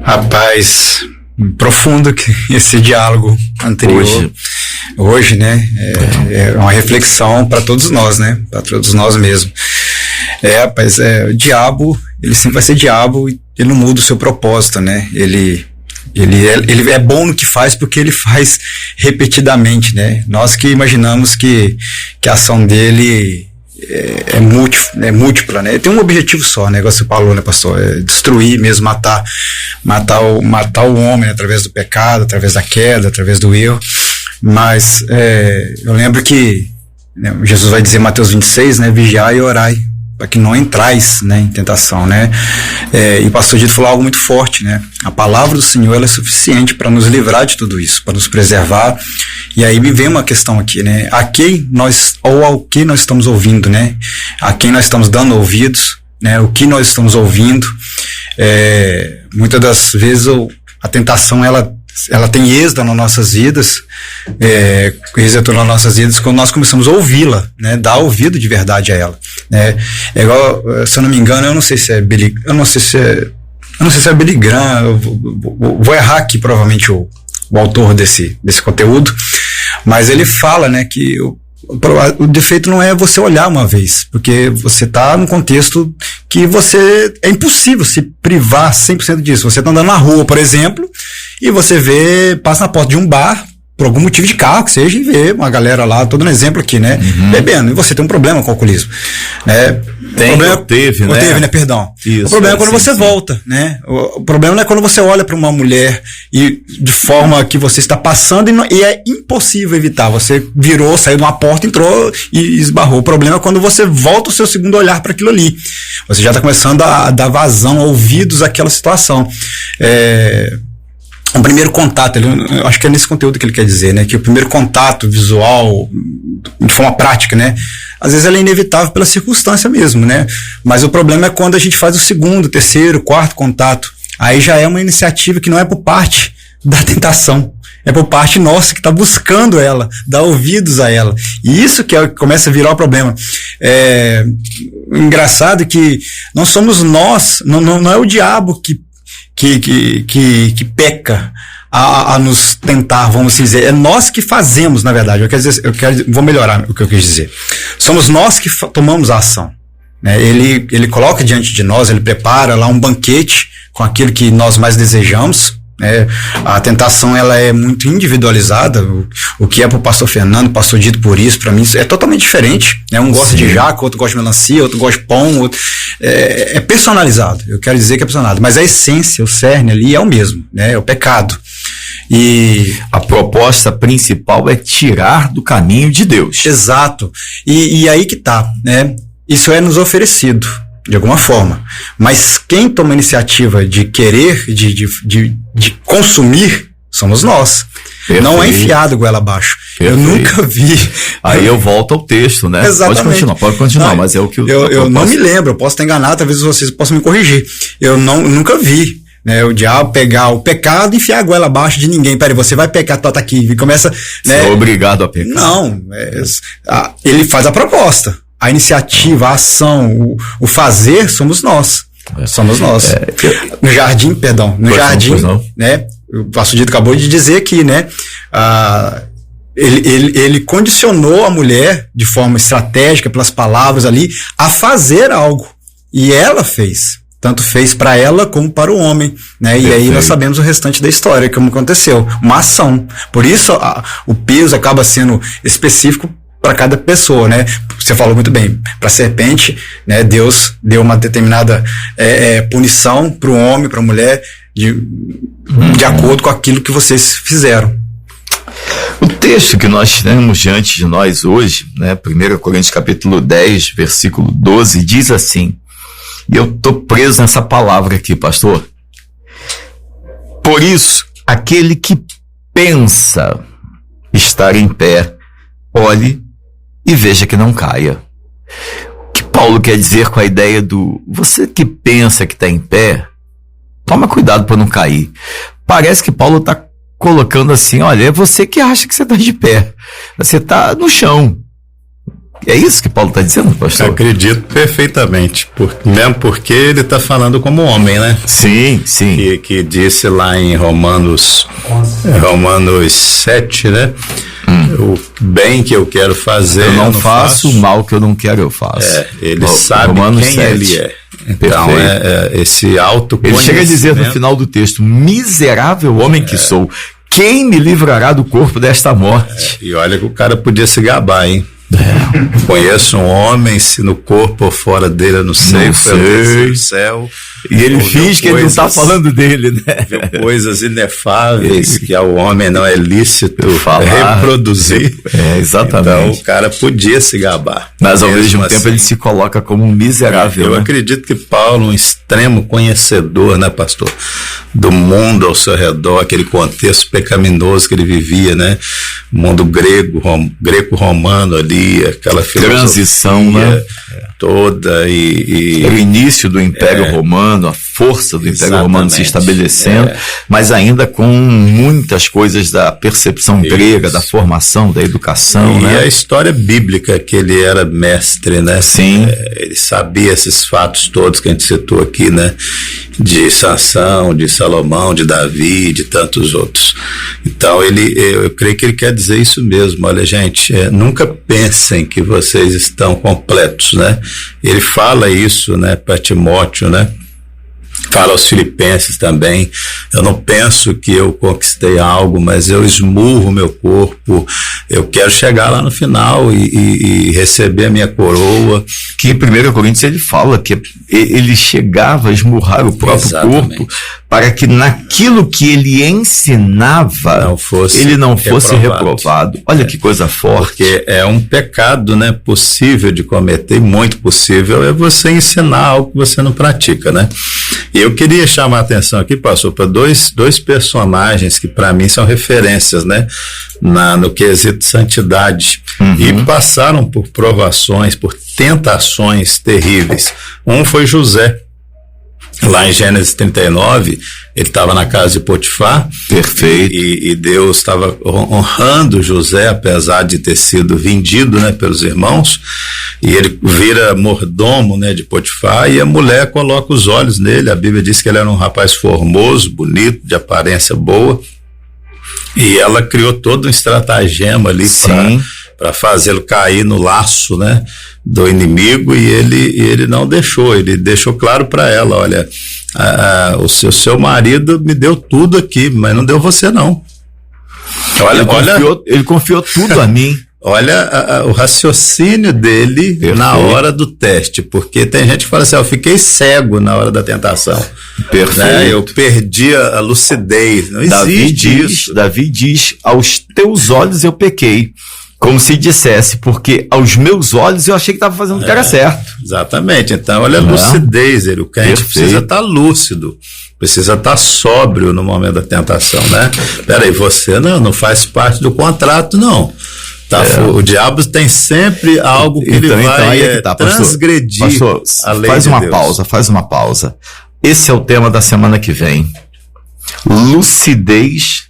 Rapaz, profundo que esse diálogo anterior. Hoje, né, é uma reflexão para todos nós, né, para todos nós mesmos. Rapaz, o diabo, ele sempre vai ser diabo e ele não muda o seu propósito, né, ele é bom no que faz porque ele faz repetidamente, né, nós que imaginamos que a ação dele é múltipla, né, ele tem um objetivo só, né, igual você falou, né, pastor, destruir mesmo, matar o homem através do pecado, através da queda, através do erro. Mas eu lembro que, né, Jesus vai dizer em Mateus 26, né, vigiai e orai, para que não entrais, né, em tentação, né, e o pastor Dito falou algo muito forte, né, a palavra do Senhor, ela é suficiente para nos livrar de tudo isso, para nos preservar. E aí me vem uma questão aqui, né, ao que nós estamos ouvindo, né, a quem nós estamos dando ouvidos, né, o que nós estamos ouvindo. Muitas das vezes a tentação, ela tem êxito nas nossas vidas, quando nós começamos a ouvi-la, né, dar ouvido de verdade a ela, né, igual, se eu não me engano, eu não sei se é Billy Graham, eu vou errar aqui provavelmente o autor desse conteúdo, mas ele fala, né, que o defeito não é você olhar uma vez, porque você está num contexto que é impossível se privar 100% disso. Você está andando na rua, por exemplo, e você passa na porta de um bar, por algum motivo de carro que seja, e vê uma galera lá, tô dando exemplo aqui, né, bebendo, e você tem um problema com o alcoolismo, né? Teve, né? Perdão. Isso, o problema é quando você volta, né? O problema não é quando você olha para uma mulher e de forma que você está passando e é impossível evitar. Você virou, saiu de uma porta, entrou e esbarrou. O problema é quando você volta o seu segundo olhar para aquilo ali. Você já está começando a dar vazão, ouvidos àquela situação. O primeiro contato, eu acho que é nesse conteúdo que ele quer dizer, né? Que o primeiro contato visual, de forma prática, né? Às vezes ela é inevitável pela circunstância mesmo, né? Mas o problema é quando a gente faz o segundo, terceiro, quarto contato. Aí já é uma iniciativa que não é por parte da tentação. É por parte nossa que está buscando ela, dá ouvidos a ela. E isso que começa a virar o problema. Engraçado que não somos nós, não é o diabo que peca a nos tentar, vamos dizer. É nós que fazemos, na verdade. Vou melhorar o que eu quis dizer. Somos nós que tomamos a ação. Né? Ele coloca diante de nós, ele prepara lá um banquete com aquilo que nós mais desejamos. A tentação ela é muito individualizada. O que é para o pastor Fernando, pastor Dito por isso, para mim é totalmente diferente, né? Um gosta de jaca, outro gosta de melancia, outro gosta de pão, outro, é personalizado. Eu quero dizer que é personalizado, mas a essência, o cerne ali é o mesmo, né? É o pecado. E a proposta principal é tirar do caminho de Deus. Exato. E aí que tá, né? Isso é nos oferecido de alguma forma, mas quem toma a iniciativa de querer, de consumir, somos nós. Perfeito. Não é enfiado goela abaixo. Perfeito. Eu nunca vi. Aí eu volto ao texto, né? Exatamente. Pode continuar, mas é o que eu não me lembro, eu posso estar enganado, talvez vocês possam me corrigir. Eu nunca vi, né, o diabo pegar o pecado e enfiar a goela abaixo de ninguém. Peraí, você vai pecar, tá aqui, e começa... Né? Você é obrigado a pecar. Não, ele faz a proposta. A iniciativa, a ação, o fazer, somos nós. Somos nós. No jardim, né? O pastor Dito acabou de dizer aqui, né? Ele condicionou a mulher de forma estratégica, pelas palavras ali, a fazer algo. E ela fez. Tanto fez para ela como para o homem, né? Perfeito. E aí nós sabemos o restante da história, como aconteceu. Uma ação. Por isso o peso acaba sendo específico para cada pessoa, né? Você falou muito bem, para a serpente, né? Deus deu uma determinada punição para o homem, para a mulher, de acordo com aquilo que vocês fizeram. O texto que nós temos diante de nós hoje, né? 1 Coríntios capítulo 10, versículo 12, diz assim, e eu estou preso nessa palavra aqui, pastor. Por isso, aquele que pensa estar em pé, olhe e veja que não caia. O que Paulo quer dizer com a ideia do você que pensa que está em pé, toma cuidado para não cair. Parece que Paulo está colocando assim, olha, é você que acha que você está de pé, você está no chão. É isso que Paulo está dizendo, pastor? Eu acredito perfeitamente, mesmo porque ele está falando como homem, né? Sim. Que disse lá em Romanos 7, né? O bem que eu quero fazer, eu não faço, o mal que eu não quero, eu faço. Ele sabe Romanos quem 7. Ele é. Então, esse autoconhecimento. Ele chega a dizer no final do texto, miserável homem que sou, quem me livrará do corpo desta morte? E olha que o cara podia se gabar, hein? Conheço um homem, se no corpo ou fora dele eu não sei, foi o céu. E ele finge que ele não está falando dele, né? Viu coisas inefáveis que ao homem não é lícito reproduzir. Exatamente. Então o cara podia se gabar. Mas ao mesmo tempo ele se coloca como um miserável. Eu acredito que Paulo, um extremo conhecedor, né, pastor, do mundo ao seu redor, aquele contexto pecaminoso que ele vivia, né? Mundo greco-romano ali, aquela transição, né? Toda e o início do Império Romano, a força do Império Romano se estabelecendo, mas ainda com muitas coisas da percepção grega, da formação, da educação, né? E a história bíblica que ele era mestre, né? Sim. Ele sabia esses fatos todos que a gente citou aqui, né? De Sansão, de Salomão, de Davi, de tantos outros. Então eu creio que ele quer dizer isso mesmo. Olha, gente, nunca pensem que vocês estão completos, né? Ele fala isso, né, para Timóteo, né? Fala aos filipenses também, eu não penso que eu conquistei algo, mas eu esmurro meu corpo, eu quero chegar lá no final e receber a minha coroa. Que em 1 Coríntios ele fala que ele chegava a esmurrar o próprio corpo para que naquilo que ele ensinava ele não fosse reprovado. Olha que coisa forte. Porque é um pecado, né, possível de cometer, muito possível, é você ensinar algo que você não pratica, né? E eu queria chamar a atenção aqui, pastor, para dois personagens que para mim são referências, né, no quesito de santidade, e passaram por provações, por tentações terríveis. Um foi José. Lá em Gênesis 39, Ele estava na casa de Potifar. Perfeito. E Deus estava honrando José, apesar de ter sido vendido, né, pelos irmãos. E ele vira mordomo, né, de Potifar, e a mulher coloca os olhos nele. A Bíblia diz que ele era um rapaz formoso, bonito, de aparência boa. E ela criou todo um estratagema ali para fazê-lo cair no laço, né, do inimigo, e ele não deixou. Ele deixou claro para ela: olha, o seu marido me deu tudo aqui, mas não deu você não. Ele confiou tudo a mim. Olha o raciocínio dele. Perfeito. Na hora do teste, porque tem gente que fala assim: eu fiquei cego na hora da tentação. Perfeito. Né? Eu perdi a lucidez. Não existe isso. Davi diz: aos teus olhos eu pequei. Como se dissesse, porque aos meus olhos eu achei que estava fazendo o que era certo. Exatamente. Então, olha a lucidez. O crente precisa estar lúcido, precisa estar sóbrio no momento da tentação, né? Peraí, você não faz parte do contrato, não. O diabo tem sempre algo que ele vai transgredir. Pastor, a lei faz de uma Deus. Faz uma pausa. Esse é o tema da semana que vem. Lucidez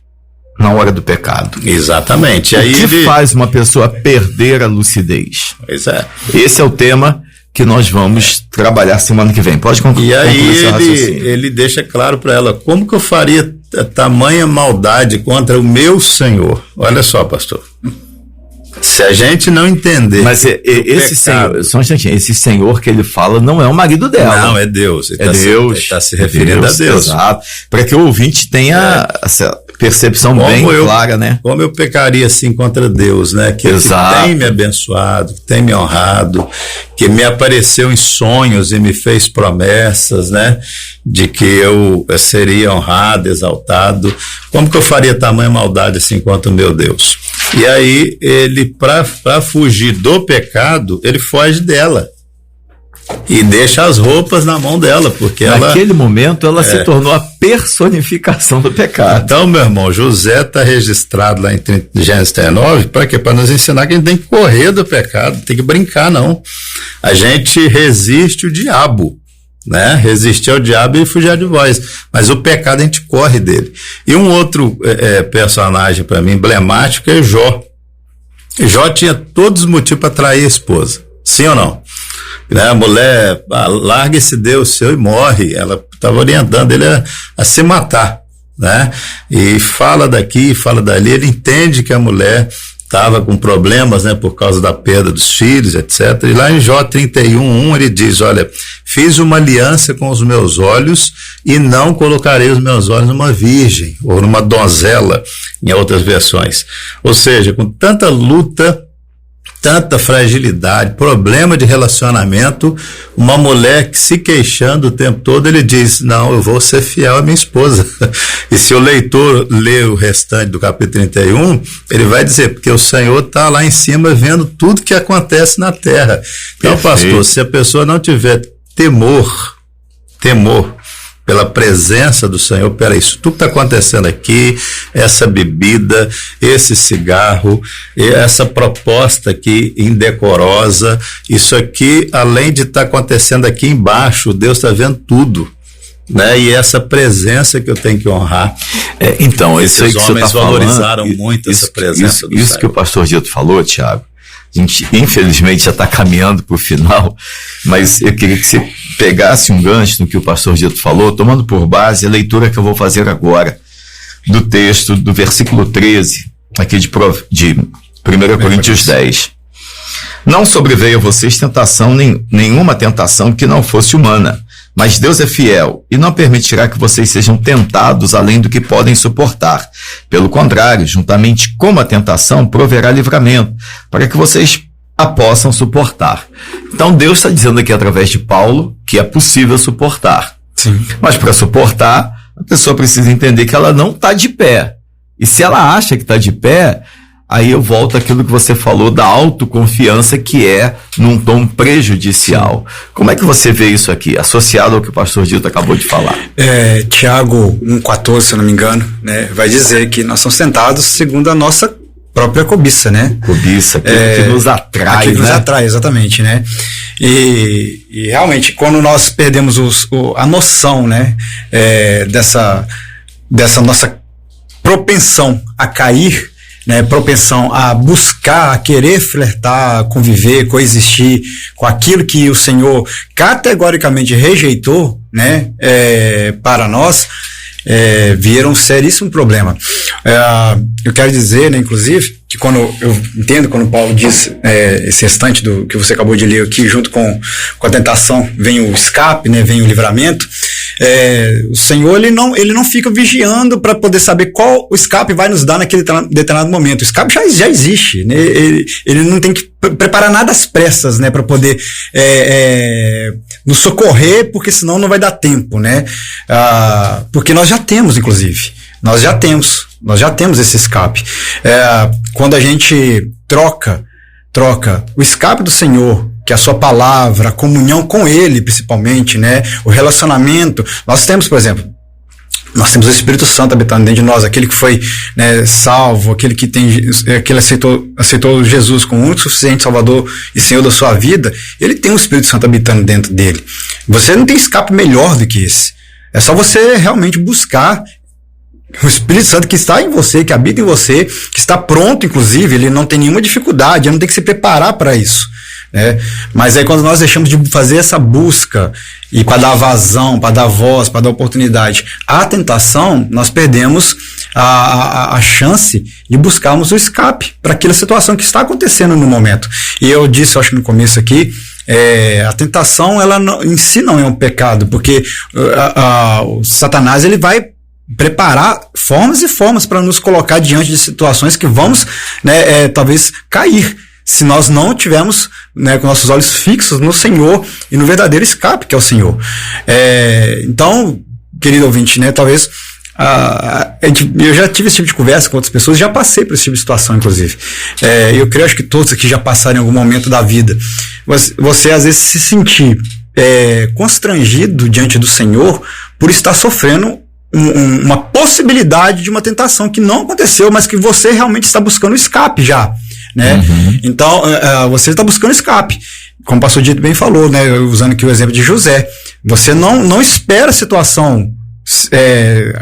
na hora do pecado. Exatamente. O que faz uma pessoa perder a lucidez? Pois é. Esse é o tema que nós vamos trabalhar semana que vem. Pode concluir. E aí ele deixa claro para ela: como que eu faria tamanha maldade contra o meu Senhor? Olha só, pastor. Se a gente não entender. Mas esse Senhor, só um instantinho, esse Senhor que ele fala não é o marido dela. Não, é Deus. Ele está se referindo a Deus. Exato. Para que o ouvinte tenha essa percepção bem clara, né? Como eu pecaria assim contra Deus, né? Que tem me abençoado, que tem me honrado, que me apareceu em sonhos e me fez promessas, né? De que eu seria honrado, exaltado. Como que eu faria tamanha maldade assim contra o meu Deus? E aí ele, para fugir do pecado, ele foge dela e deixa as roupas na mão dela, porque naquele momento ela se tornou a personificação do pecado. Então, meu irmão, José está registrado lá em Gênesis 39, para quê? Para nos ensinar que a gente tem que correr do pecado, tem que brincar, não. A gente resiste o diabo, né? Resistir ao diabo e fugir de vós, mas o pecado a gente corre dele. E um outro personagem para mim emblemático é Jó. Jó tinha todos os motivos para trair a esposa, sim ou não? Né? A mulher, larga esse Deus seu e morre. Ela estava orientando ele a se matar, né? E fala daqui, fala dali. Ele entende que a mulher estava com problemas, né, por causa da perda dos filhos, etc. E lá em Jó 31:1 ele diz: olha, fiz uma aliança com os meus olhos e não colocarei os meus olhos numa virgem ou numa donzela, em outras versões. Ou seja, com tanta luta, tanta fragilidade, problema de relacionamento, uma mulher que se queixando o tempo todo, ele diz: não, eu vou ser fiel à minha esposa. E se o leitor ler o restante do capítulo 31, ele vai dizer: porque o Senhor está lá em cima vendo tudo que acontece na terra. Então, pastor, se a pessoa não tiver temor pela presença do Senhor, peraí, isso tudo está acontecendo aqui, essa bebida, esse cigarro, essa proposta aqui indecorosa, isso aqui, além de estar acontecendo aqui embaixo, Deus está vendo tudo, né? E essa presença que eu tenho que honrar. Então, isso aí que você está falando, valorizaram muito essa presença do Senhor. Isso que o pastor Dito falou, Tiago, a gente infelizmente já está caminhando para o final, mas eu queria que você pegasse um gancho no que o pastor Dito falou, tomando por base a leitura que eu vou fazer agora do texto do versículo 13, aqui de 1 Coríntios 10. Não sobreveio a vocês tentação, nenhuma tentação que não fosse humana, mas Deus é fiel e não permitirá que vocês sejam tentados além do que podem suportar. Pelo contrário, juntamente com a tentação, proverá livramento, para que vocês a possam suportar. Então Deus está dizendo aqui através de Paulo que é possível suportar. Sim. Mas para suportar, a pessoa precisa entender que ela não está de pé. E se ela acha que está de pé, aí eu volto àquilo que você falou da autoconfiança, que é num tom prejudicial. Como é que você vê isso aqui, associado ao que o pastor Dito acabou de falar? Tiago 1,14, se eu não me engano, né, vai dizer que nós somos tentados segundo a nossa própria cobiça, né? Cobiça, aquilo que nos atrai, aquilo que né? nos atrai, exatamente, né? E realmente, quando nós perdemos a noção, né, dessa nossa propensão a cair, né, propensão a buscar, a querer flertar, conviver, coexistir com aquilo que o Senhor categoricamente rejeitou, né, para nós, vira um seríssimo problema. Eu quero dizer, né, inclusive, que quando eu entendo quando Paulo diz esse restante do que você acabou de ler aqui, junto com a tentação vem o escape, né, vem o livramento. O Senhor ele não fica vigiando para poder saber qual o escape vai nos dar naquele determinado momento. O escape já existe, né? Ele não tem que preparar nada às pressas, né, para poder nos socorrer, porque senão não vai dar tempo, né? Porque nós já temos, inclusive, nós já temos esse escape. Quando a gente troca o escape do Senhor, que é a sua palavra, a comunhão com Ele, principalmente, né? O relacionamento. Nós temos, por exemplo, o Espírito Santo habitando dentro de nós, aquele que foi, né, salvo, aquele que aceitou Jesus como o único suficiente Salvador e Senhor da sua vida. Ele tem o Espírito Santo habitando dentro dele. Você não tem escape melhor do que esse. É só você realmente buscar o Espírito Santo que está em você, que habita em você, que está pronto, inclusive, ele não tem nenhuma dificuldade, ele não tem que se preparar para isso, né? Mas aí quando nós deixamos de fazer essa busca e para dar vazão, para dar voz, para dar oportunidade à tentação, nós perdemos a chance de buscarmos o escape para aquela situação que está acontecendo no momento. E eu disse, acho que no começo aqui, a tentação, ela em si não é um pecado, porque o Satanás, ele vai preparar formas e formas para nos colocar diante de situações que vamos, né, talvez cair, se nós não tivermos, né, com nossos olhos fixos no Senhor e no verdadeiro escape que é o Senhor. Então, querido ouvinte, né, talvez eu já tive esse tipo de conversa com outras pessoas, já passei por esse tipo de situação, inclusive. Eu creio, acho que todos aqui já passaram em algum momento da vida. Você às vezes se sentir constrangido diante do Senhor por estar sofrendo uma possibilidade de uma tentação que não aconteceu, mas que você realmente está buscando escape já, né? Uhum. Então, você está buscando escape. Como o pastor Dito bem falou, né? Usando aqui o exemplo de José. Você não espera a situação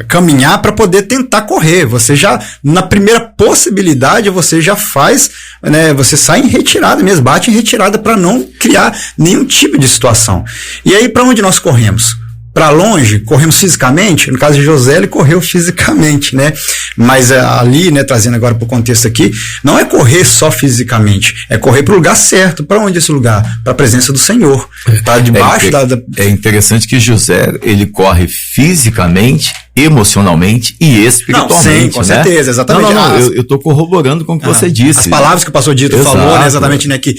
caminhar para poder tentar correr. Você já, na primeira possibilidade, você já faz, né? Você sai em retirada mesmo, bate em retirada para não criar nenhum tipo de situação. E aí, para onde nós corremos? Para longe, corremos fisicamente. No caso de José, ele correu fisicamente, né? Mas ali, né, trazendo agora para o contexto aqui, não é correr só fisicamente, é correr para o lugar certo. Para onde é esse lugar? Para a presença do Senhor. Para debaixo É interessante que José, ele corre fisicamente, emocionalmente e espiritualmente. Não, sim, com certeza, exatamente. Eu estou corroborando com o que você disse. As palavras que o pastor Dito falou, né, exatamente, né, que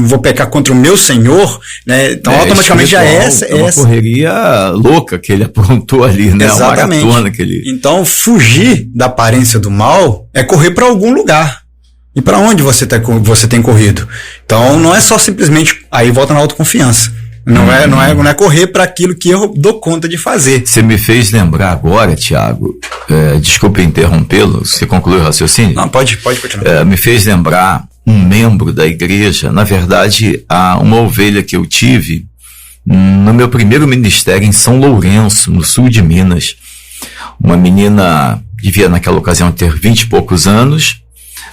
vou pecar contra o meu Senhor, né? Então, automaticamente já é uma correria louca que ele aprontou ali, né? Exatamente. Uma maratona que ele... Então, fugir da aparência do mal é correr para algum lugar. E para onde você tem corrido? Então, não é só simplesmente... Aí volta na autoconfiança. Não é correr para aquilo que eu dou conta de fazer. Você me fez lembrar agora, Tiago, desculpa interrompê-lo, você concluiu o raciocínio? Não, pode continuar. Me fez lembrar um membro da igreja, na verdade, uma ovelha que eu tive no meu primeiro ministério em São Lourenço, no sul de Minas. Uma menina devia naquela ocasião ter 20 e poucos anos,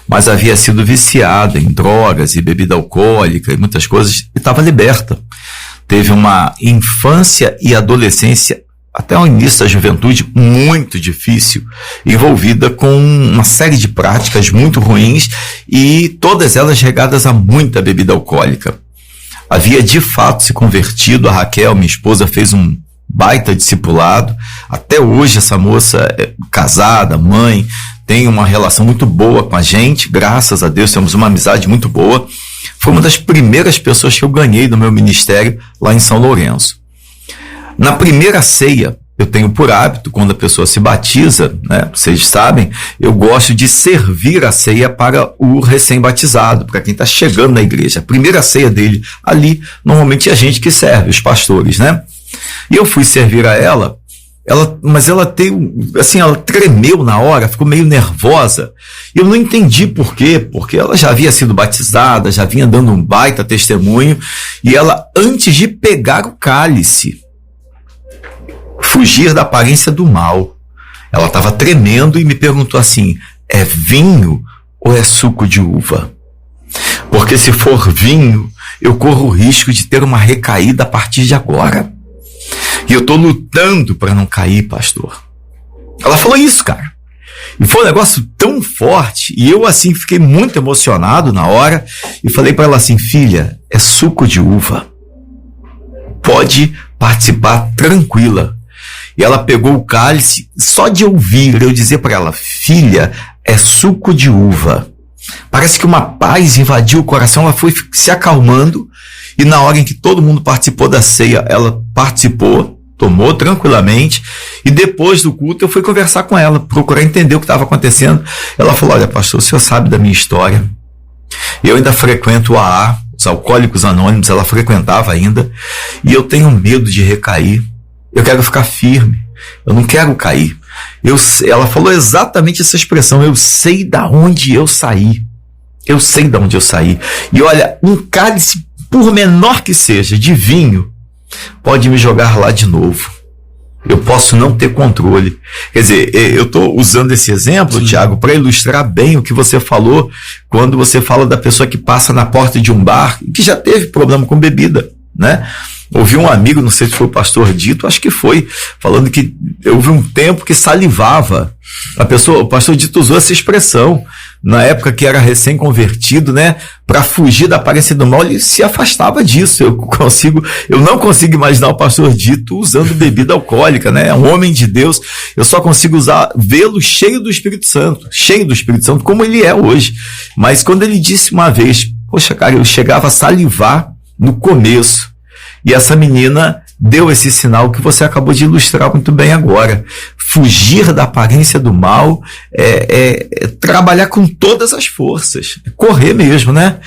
mas havia sido viciada em drogas e bebida alcoólica e muitas coisas, e estava liberta. Teve uma infância e adolescência, até o início da juventude, muito difícil, envolvida com uma série de práticas muito ruins e todas elas regadas a muita bebida alcoólica. Havia de fato se convertido, a Raquel, minha esposa, fez um baita discipulado. Até hoje essa moça é casada, mãe, tem uma relação muito boa com a gente, graças a Deus temos uma amizade muito boa. Foi uma das primeiras pessoas que eu ganhei no meu ministério lá em São Lourenço. Na primeira ceia, eu tenho por hábito, quando a pessoa se batiza, né, vocês sabem, eu gosto de servir a ceia para o recém-batizado, para quem está chegando na igreja. A primeira ceia dele, ali, normalmente é a gente que serve, os pastores, né? E eu fui servir a ela, Mas ela ela tremeu na hora, ficou meio nervosa. Eu não entendi por quê, porque ela já havia sido batizada, já vinha dando um baita testemunho, e ela, antes de pegar o cálice, fugir da aparência do mal, ela estava tremendo e me perguntou assim: é vinho ou é suco de uva? Porque se for vinho, eu corro o risco de ter uma recaída a partir de agora. E eu tô lutando para não cair, pastor. Ela falou isso, cara. E foi um negócio tão forte. E eu, assim, fiquei muito emocionado na hora. E falei para ela assim: filha, é suco de uva. Pode participar tranquila. E ela pegou o cálice. Só de ouvir eu dizer para ela: filha, é suco de uva. Parece que uma paz invadiu o coração. Ela foi se acalmando. E na hora em que todo mundo participou da ceia, ela participou, tomou tranquilamente, e depois do culto eu fui conversar com ela, procurar entender o que estava acontecendo. Ela falou: olha, pastor, o senhor sabe da minha história, eu ainda frequento o AA, os Alcoólicos Anônimos, ela frequentava ainda, e eu tenho medo de recair, eu quero ficar firme, eu não quero cair. Ela falou exatamente essa expressão: eu sei da onde eu saí, eu sei da onde eu saí. E olha, um cálice, por menor que seja, de vinho, pode me jogar lá de novo. Eu posso não ter controle. Quer dizer, eu estou usando esse exemplo, Tiago, para ilustrar bem o que você falou, quando você fala da pessoa que passa na porta de um bar e que já teve problema com bebida, né? Ouvi um amigo, não sei se foi o pastor Dito, acho que foi, falando que houve um tempo que salivava. O pastor Dito usou essa expressão, na época que era recém-convertido, né? Para fugir da aparência do mal, ele se afastava disso. Eu não consigo imaginar o pastor Dito usando bebida alcoólica, né? É um homem de Deus. Eu só consigo vê-lo cheio do Espírito Santo, como ele é hoje. Mas quando ele disse uma vez: poxa, cara, eu chegava a salivar no começo. E essa menina deu esse sinal que você acabou de ilustrar muito bem agora. Fugir da aparência do mal é trabalhar com todas as forças. É correr mesmo, né?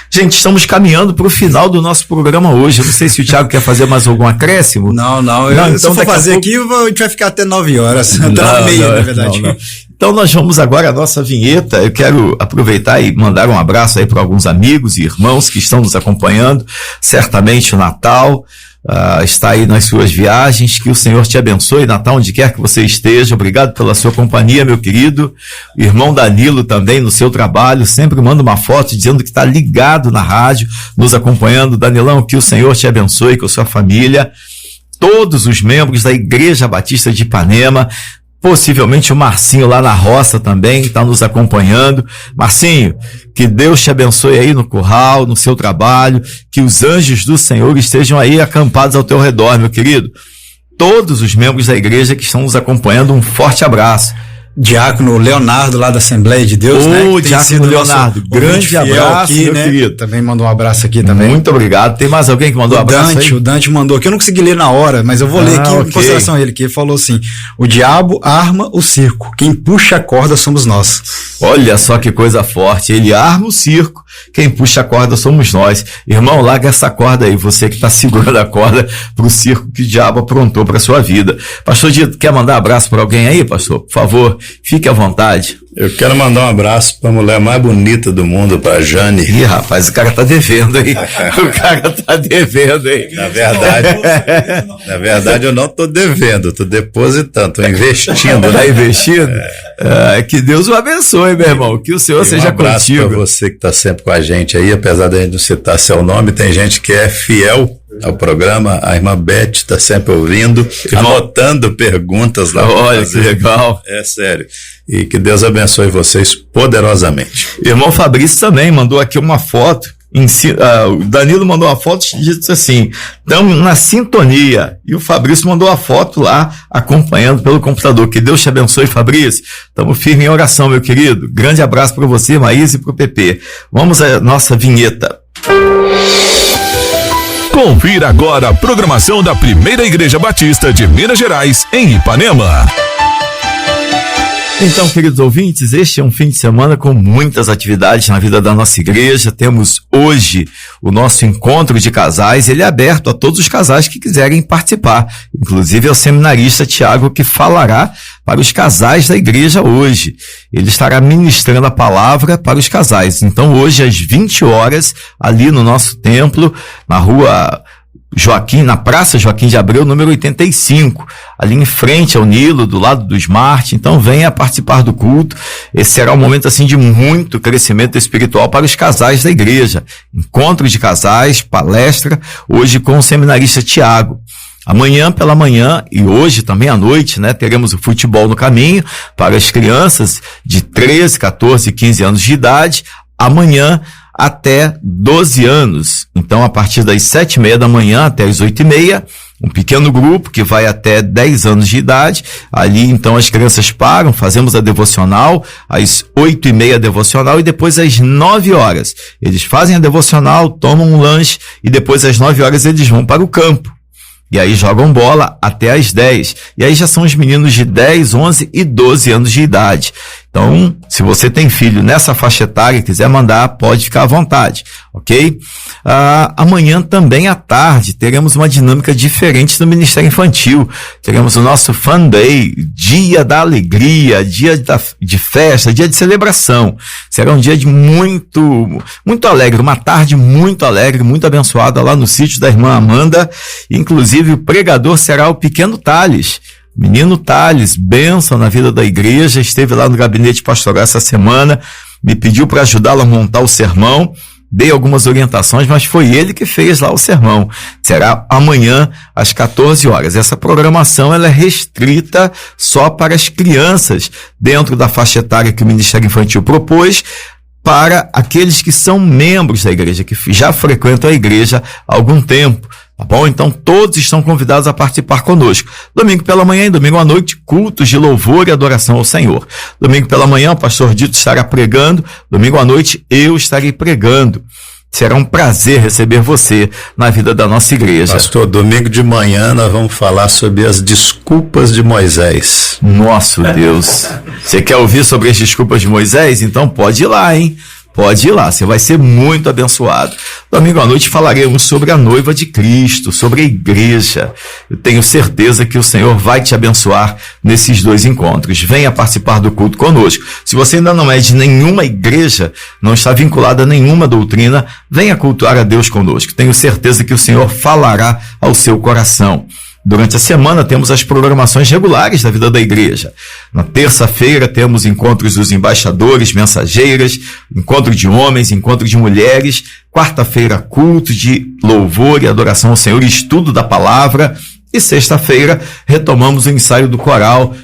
Gente, estamos caminhando para o final do nosso programa hoje. Eu não sei se o Tiago quer fazer mais algum acréscimo. Não. Se eu for fazer aqui, a gente vai ficar até 9 horas. Até 9h30, na verdade. Não. Então nós vamos agora à nossa vinheta. Eu quero aproveitar e mandar um abraço aí para alguns amigos e irmãos que estão nos acompanhando. Certamente o Natal está aí nas suas viagens. Que o Senhor te abençoe, Natal, onde quer que você esteja. Obrigado pela sua companhia, meu querido. O irmão Danilo também no seu trabalho, sempre manda uma foto dizendo que está ligado na rádio, nos acompanhando. Danilão, que o Senhor te abençoe com a sua família. Todos os membros da Igreja Batista de Ipanema, possivelmente o Marcinho lá na roça também, que está nos acompanhando. Marcinho, que Deus te abençoe aí no curral, no seu trabalho, que os anjos do Senhor estejam aí acampados ao teu redor, meu querido. Todos os membros da igreja que estão nos acompanhando, um forte abraço. Diácono Leonardo, lá da Assembleia de Deus, né? Diácono Leonardo, grande abraço, aqui, meu né? querido. Também mandou um abraço aqui também. Muito obrigado. Tem mais alguém que mandou um abraço aí? O Dante mandou aqui, eu não consegui ler na hora, mas eu vou ler aqui em consideração a ele, que ele falou assim: o diabo arma o circo, quem puxa a corda somos nós. Olha só que coisa forte, ele arma o circo, quem puxa a corda somos nós. Irmão, larga essa corda aí, você que está segurando a corda pro circo que o diabo aprontou para sua vida. Pastor Dito, quer mandar um abraço para alguém aí, pastor? Por favor, fique à vontade. Eu quero mandar um abraço para a mulher mais bonita do mundo, para a Jane. Ih, rapaz, o cara tá devendo, hein? Na verdade, eu não tô devendo, tô depositando, tô investindo. Tá investindo? Que Deus o abençoe, meu irmão, que o Senhor seja contigo. Um abraço para você que tá sempre com a gente aí, apesar da gente não citar seu nome, tem gente que é fiel ao programa. A irmã Beth está sempre ouvindo, anotando perguntas lá. Olha que legal. É sério. E que Deus abençoe vocês poderosamente. Irmão Fabrício também mandou aqui uma foto. O Danilo mandou uma foto e disse assim: estamos na sintonia. E o Fabrício mandou a foto lá, acompanhando pelo computador. Que Deus te abençoe, Fabrício. Estamos firmes em oração, meu querido. Grande abraço para você, Maísa, e para o PP. Vamos à nossa vinheta. Confira agora a programação da Primeira Igreja Batista de Minas Gerais, em Ipanema. Então, queridos ouvintes, este é um fim de semana com muitas atividades na vida da nossa igreja. Temos hoje o nosso encontro de casais. Ele é aberto a todos os casais que quiserem participar. Inclusive é o seminarista Tiago que falará para os casais da igreja hoje. Ele estará ministrando a palavra para os casais. Então, hoje às 20 horas, ali no nosso templo, na rua na Praça Joaquim de Abreu, número 85, ali em frente ao Nilo, do lado do Smart. Então venha participar do culto. Esse será um momento assim de muito crescimento espiritual para os casais da igreja. Encontro de casais, palestra, hoje com o seminarista Tiago. Amanhã pela manhã e hoje também à noite, né, teremos o futebol no caminho para as crianças de 13, 14 e 15 anos de idade. Amanhã até 12 anos. Então, a partir das 7h30 da manhã até as 8h30, um pequeno grupo que vai até 10 anos de idade. Ali, então, as crianças param, fazemos a devocional, às 8h30 a devocional e depois às 9 horas. Eles fazem a devocional, tomam um lanche e depois às 9 horas eles vão para o campo. E aí jogam bola até às 10. E aí já são os meninos de 10, 11 e 12 anos de idade. Então, se você tem filho nessa faixa etária e quiser mandar, pode ficar à vontade, ok? Amanhã também à tarde teremos uma dinâmica diferente do Ministério Infantil. Teremos o nosso Fun Day, dia da alegria, dia de festa, dia de celebração. Será um dia de muito alegre, uma tarde muito alegre, muito abençoada lá no sítio da irmã Amanda. Inclusive o pregador será o pequeno Thales. Menino Thales, bênção na vida da igreja, esteve lá no gabinete pastoral essa semana, me pediu para ajudá-lo a montar o sermão, dei algumas orientações, mas foi ele que fez lá o sermão. Será amanhã às 14 horas. Essa programação ela é restrita só para as crianças, dentro da faixa etária que o Ministério Infantil propôs, para aqueles que são membros da igreja, que já frequentam a igreja há algum tempo. Tá bom? Então todos estão convidados a participar conosco. Domingo pela manhã e domingo à noite, cultos de louvor e adoração ao Senhor. Domingo pela manhã o pastor Dito estará pregando, domingo à noite eu estarei pregando. Será um prazer receber você na vida da nossa igreja. Pastor, domingo de manhã nós vamos falar sobre as desculpas de Moisés. Nosso Deus. Você quer ouvir sobre as desculpas de Moisés? Então pode ir lá, hein? Pode ir lá, você vai ser muito abençoado. Domingo à noite falaremos sobre a noiva de Cristo, sobre a igreja. Eu tenho certeza que o Senhor vai te abençoar nesses dois encontros. Venha participar do culto conosco. Se você ainda não é de nenhuma igreja, não está vinculado a nenhuma doutrina, venha cultuar a Deus conosco. Tenho certeza que o Senhor falará ao seu coração. Durante a semana temos as programações regulares da vida da igreja. Na terça-feira temos encontros dos embaixadores, mensageiras, encontro de homens, encontro de mulheres. Quarta-feira, culto de louvor e adoração ao Senhor, estudo da palavra. E sexta-feira retomamos o ensaio do coral,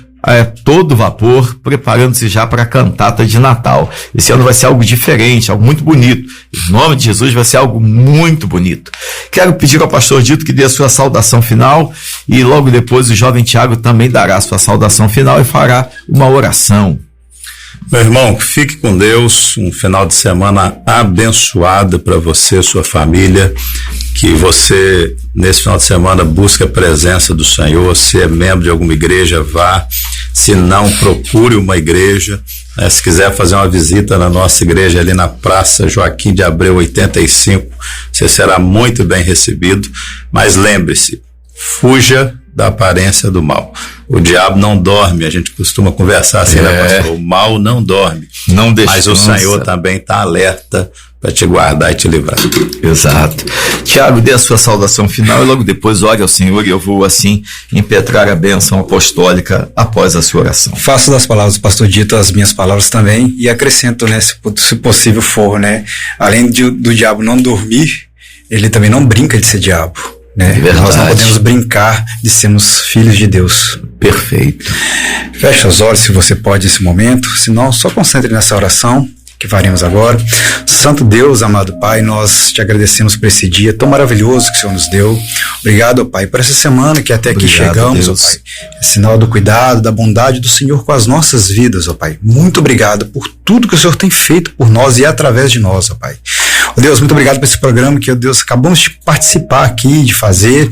todo vapor, preparando-se já para a cantata de Natal. Esse ano vai ser algo diferente, algo muito bonito. Em nome de Jesus vai ser algo muito bonito. Quero pedir ao pastor Dito que dê a sua saudação final e logo depois o jovem Tiago também dará a sua saudação final e fará uma oração. Meu irmão, fique com Deus, um final de semana abençoado para você, sua família, que você, nesse final de semana, busque a presença do Senhor. Se é membro de alguma igreja, vá. Se não, procure uma igreja. Se quiser fazer uma visita na nossa igreja ali na Praça Joaquim de Abreu 85, você será muito bem recebido. Mas lembre-se, fuja da aparência do mal. O diabo não dorme, a gente costuma conversar assim, né, pastor? O mal não dorme. Não mas o Senhor também está alerta para te guardar e te livrar. Exato. Tiago, dê a sua saudação final e logo depois ore ao Senhor e eu vou assim impetrar a bênção apostólica após a sua oração. Faço das palavras do pastor Dito as minhas palavras também e acrescento, né, se possível for, né, além do diabo não dormir, ele também não brinca de ser diabo. Né? Nós não podemos brincar de sermos filhos de Deus. Perfeito. Feche os olhos se você pode nesse momento, senão só concentre nessa oração que faremos agora. Santo Deus, amado Pai, nós te agradecemos por esse dia tão maravilhoso que o Senhor nos deu. Obrigado, Pai, por essa semana que até aqui chegamos, ó Pai. É sinal do cuidado, da bondade do Senhor com as nossas vidas, ó Pai. Muito obrigado por tudo que o Senhor tem feito por nós e através de nós, ó Pai. Ó Deus, muito obrigado por esse programa que, ó Deus, acabamos de participar aqui, de fazer.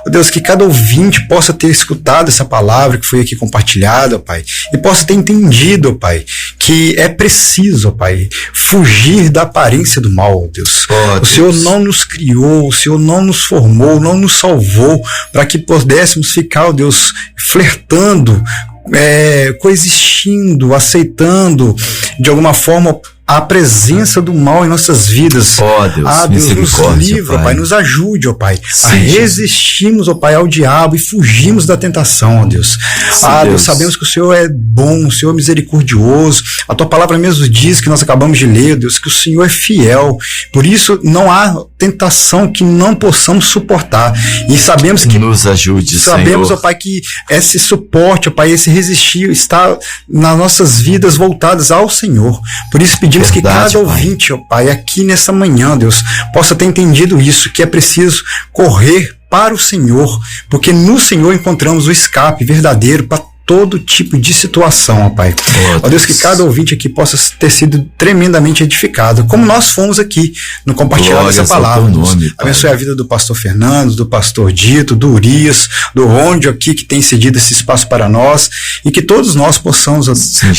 Ó Deus, que cada ouvinte possa ter escutado essa palavra que foi aqui compartilhada, ó Pai, e possa ter entendido, ó Pai, que é preciso, ó Pai, fugir da aparência do mal, ó Deus. O Senhor não nos criou, o Senhor não nos formou, não nos salvou para que pudéssemos ficar, ó Deus, flertando, coexistindo, aceitando de alguma forma a presença do mal em nossas vidas. Deus, nos livra, Pai, nos ajude, ó Pai, Sim, a resistirmos, ó Pai, ao diabo e fugirmos da tentação, ó Deus. Sim, Deus, sabemos que o Senhor é bom, o Senhor é misericordioso. A Tua palavra mesmo diz, que nós acabamos de ler, Deus, que o Senhor é fiel. Por isso, não há tentação que não possamos suportar. E sabemos que nos ajude, sabemos, Senhor. ó Pai, que esse suporte, ó Pai, esse resistir está nas nossas vidas voltadas ao Senhor. Por isso pedimos que cada ouvinte, ó Pai, aqui nessa manhã, Deus, possa ter entendido isso, que é preciso correr para o Senhor, porque no Senhor encontramos o escape verdadeiro para todo tipo de situação, ó Pai. Ó Deus, que cada ouvinte aqui possa ter sido tremendamente edificado, como nós fomos aqui no compartilhar dessa palavra. Deus. Abençoe a vida do pastor Fernando, do pastor Dito, do Urias, do Rondio aqui, que tem cedido esse espaço para nós, e que todos nós possamos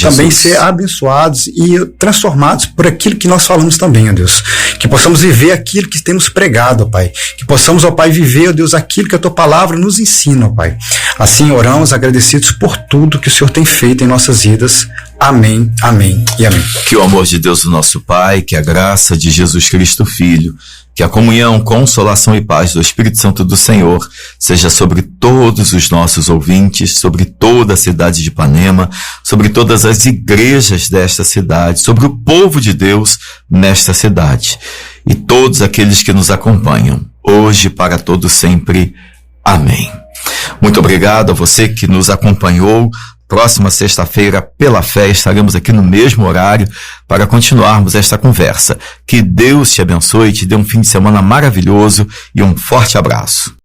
também ser abençoados e transformados por aquilo que nós falamos também, ó Deus. Que possamos viver aquilo que temos pregado, ó Pai. Que possamos, ó Pai, viver, ó Deus, aquilo que a Tua palavra nos ensina, ó Pai. Assim oramos, agradecidos por tudo que o Senhor tem feito em nossas vidas. Amém, amém e amém. Que o amor de Deus, o nosso Pai, que a graça de Jesus Cristo, Filho, que a comunhão, consolação e paz do Espírito Santo do Senhor seja sobre todos os nossos ouvintes, sobre toda a cidade de Ipanema, sobre todas as igrejas desta cidade, sobre o povo de Deus nesta cidade e todos aqueles que nos acompanham, hoje para todo sempre. Amém. Muito obrigado a você que nos acompanhou. Próxima sexta-feira, pela fé, estaremos aqui no mesmo horário para continuarmos esta conversa. Que Deus te abençoe, te dê um fim de semana maravilhoso e um forte abraço.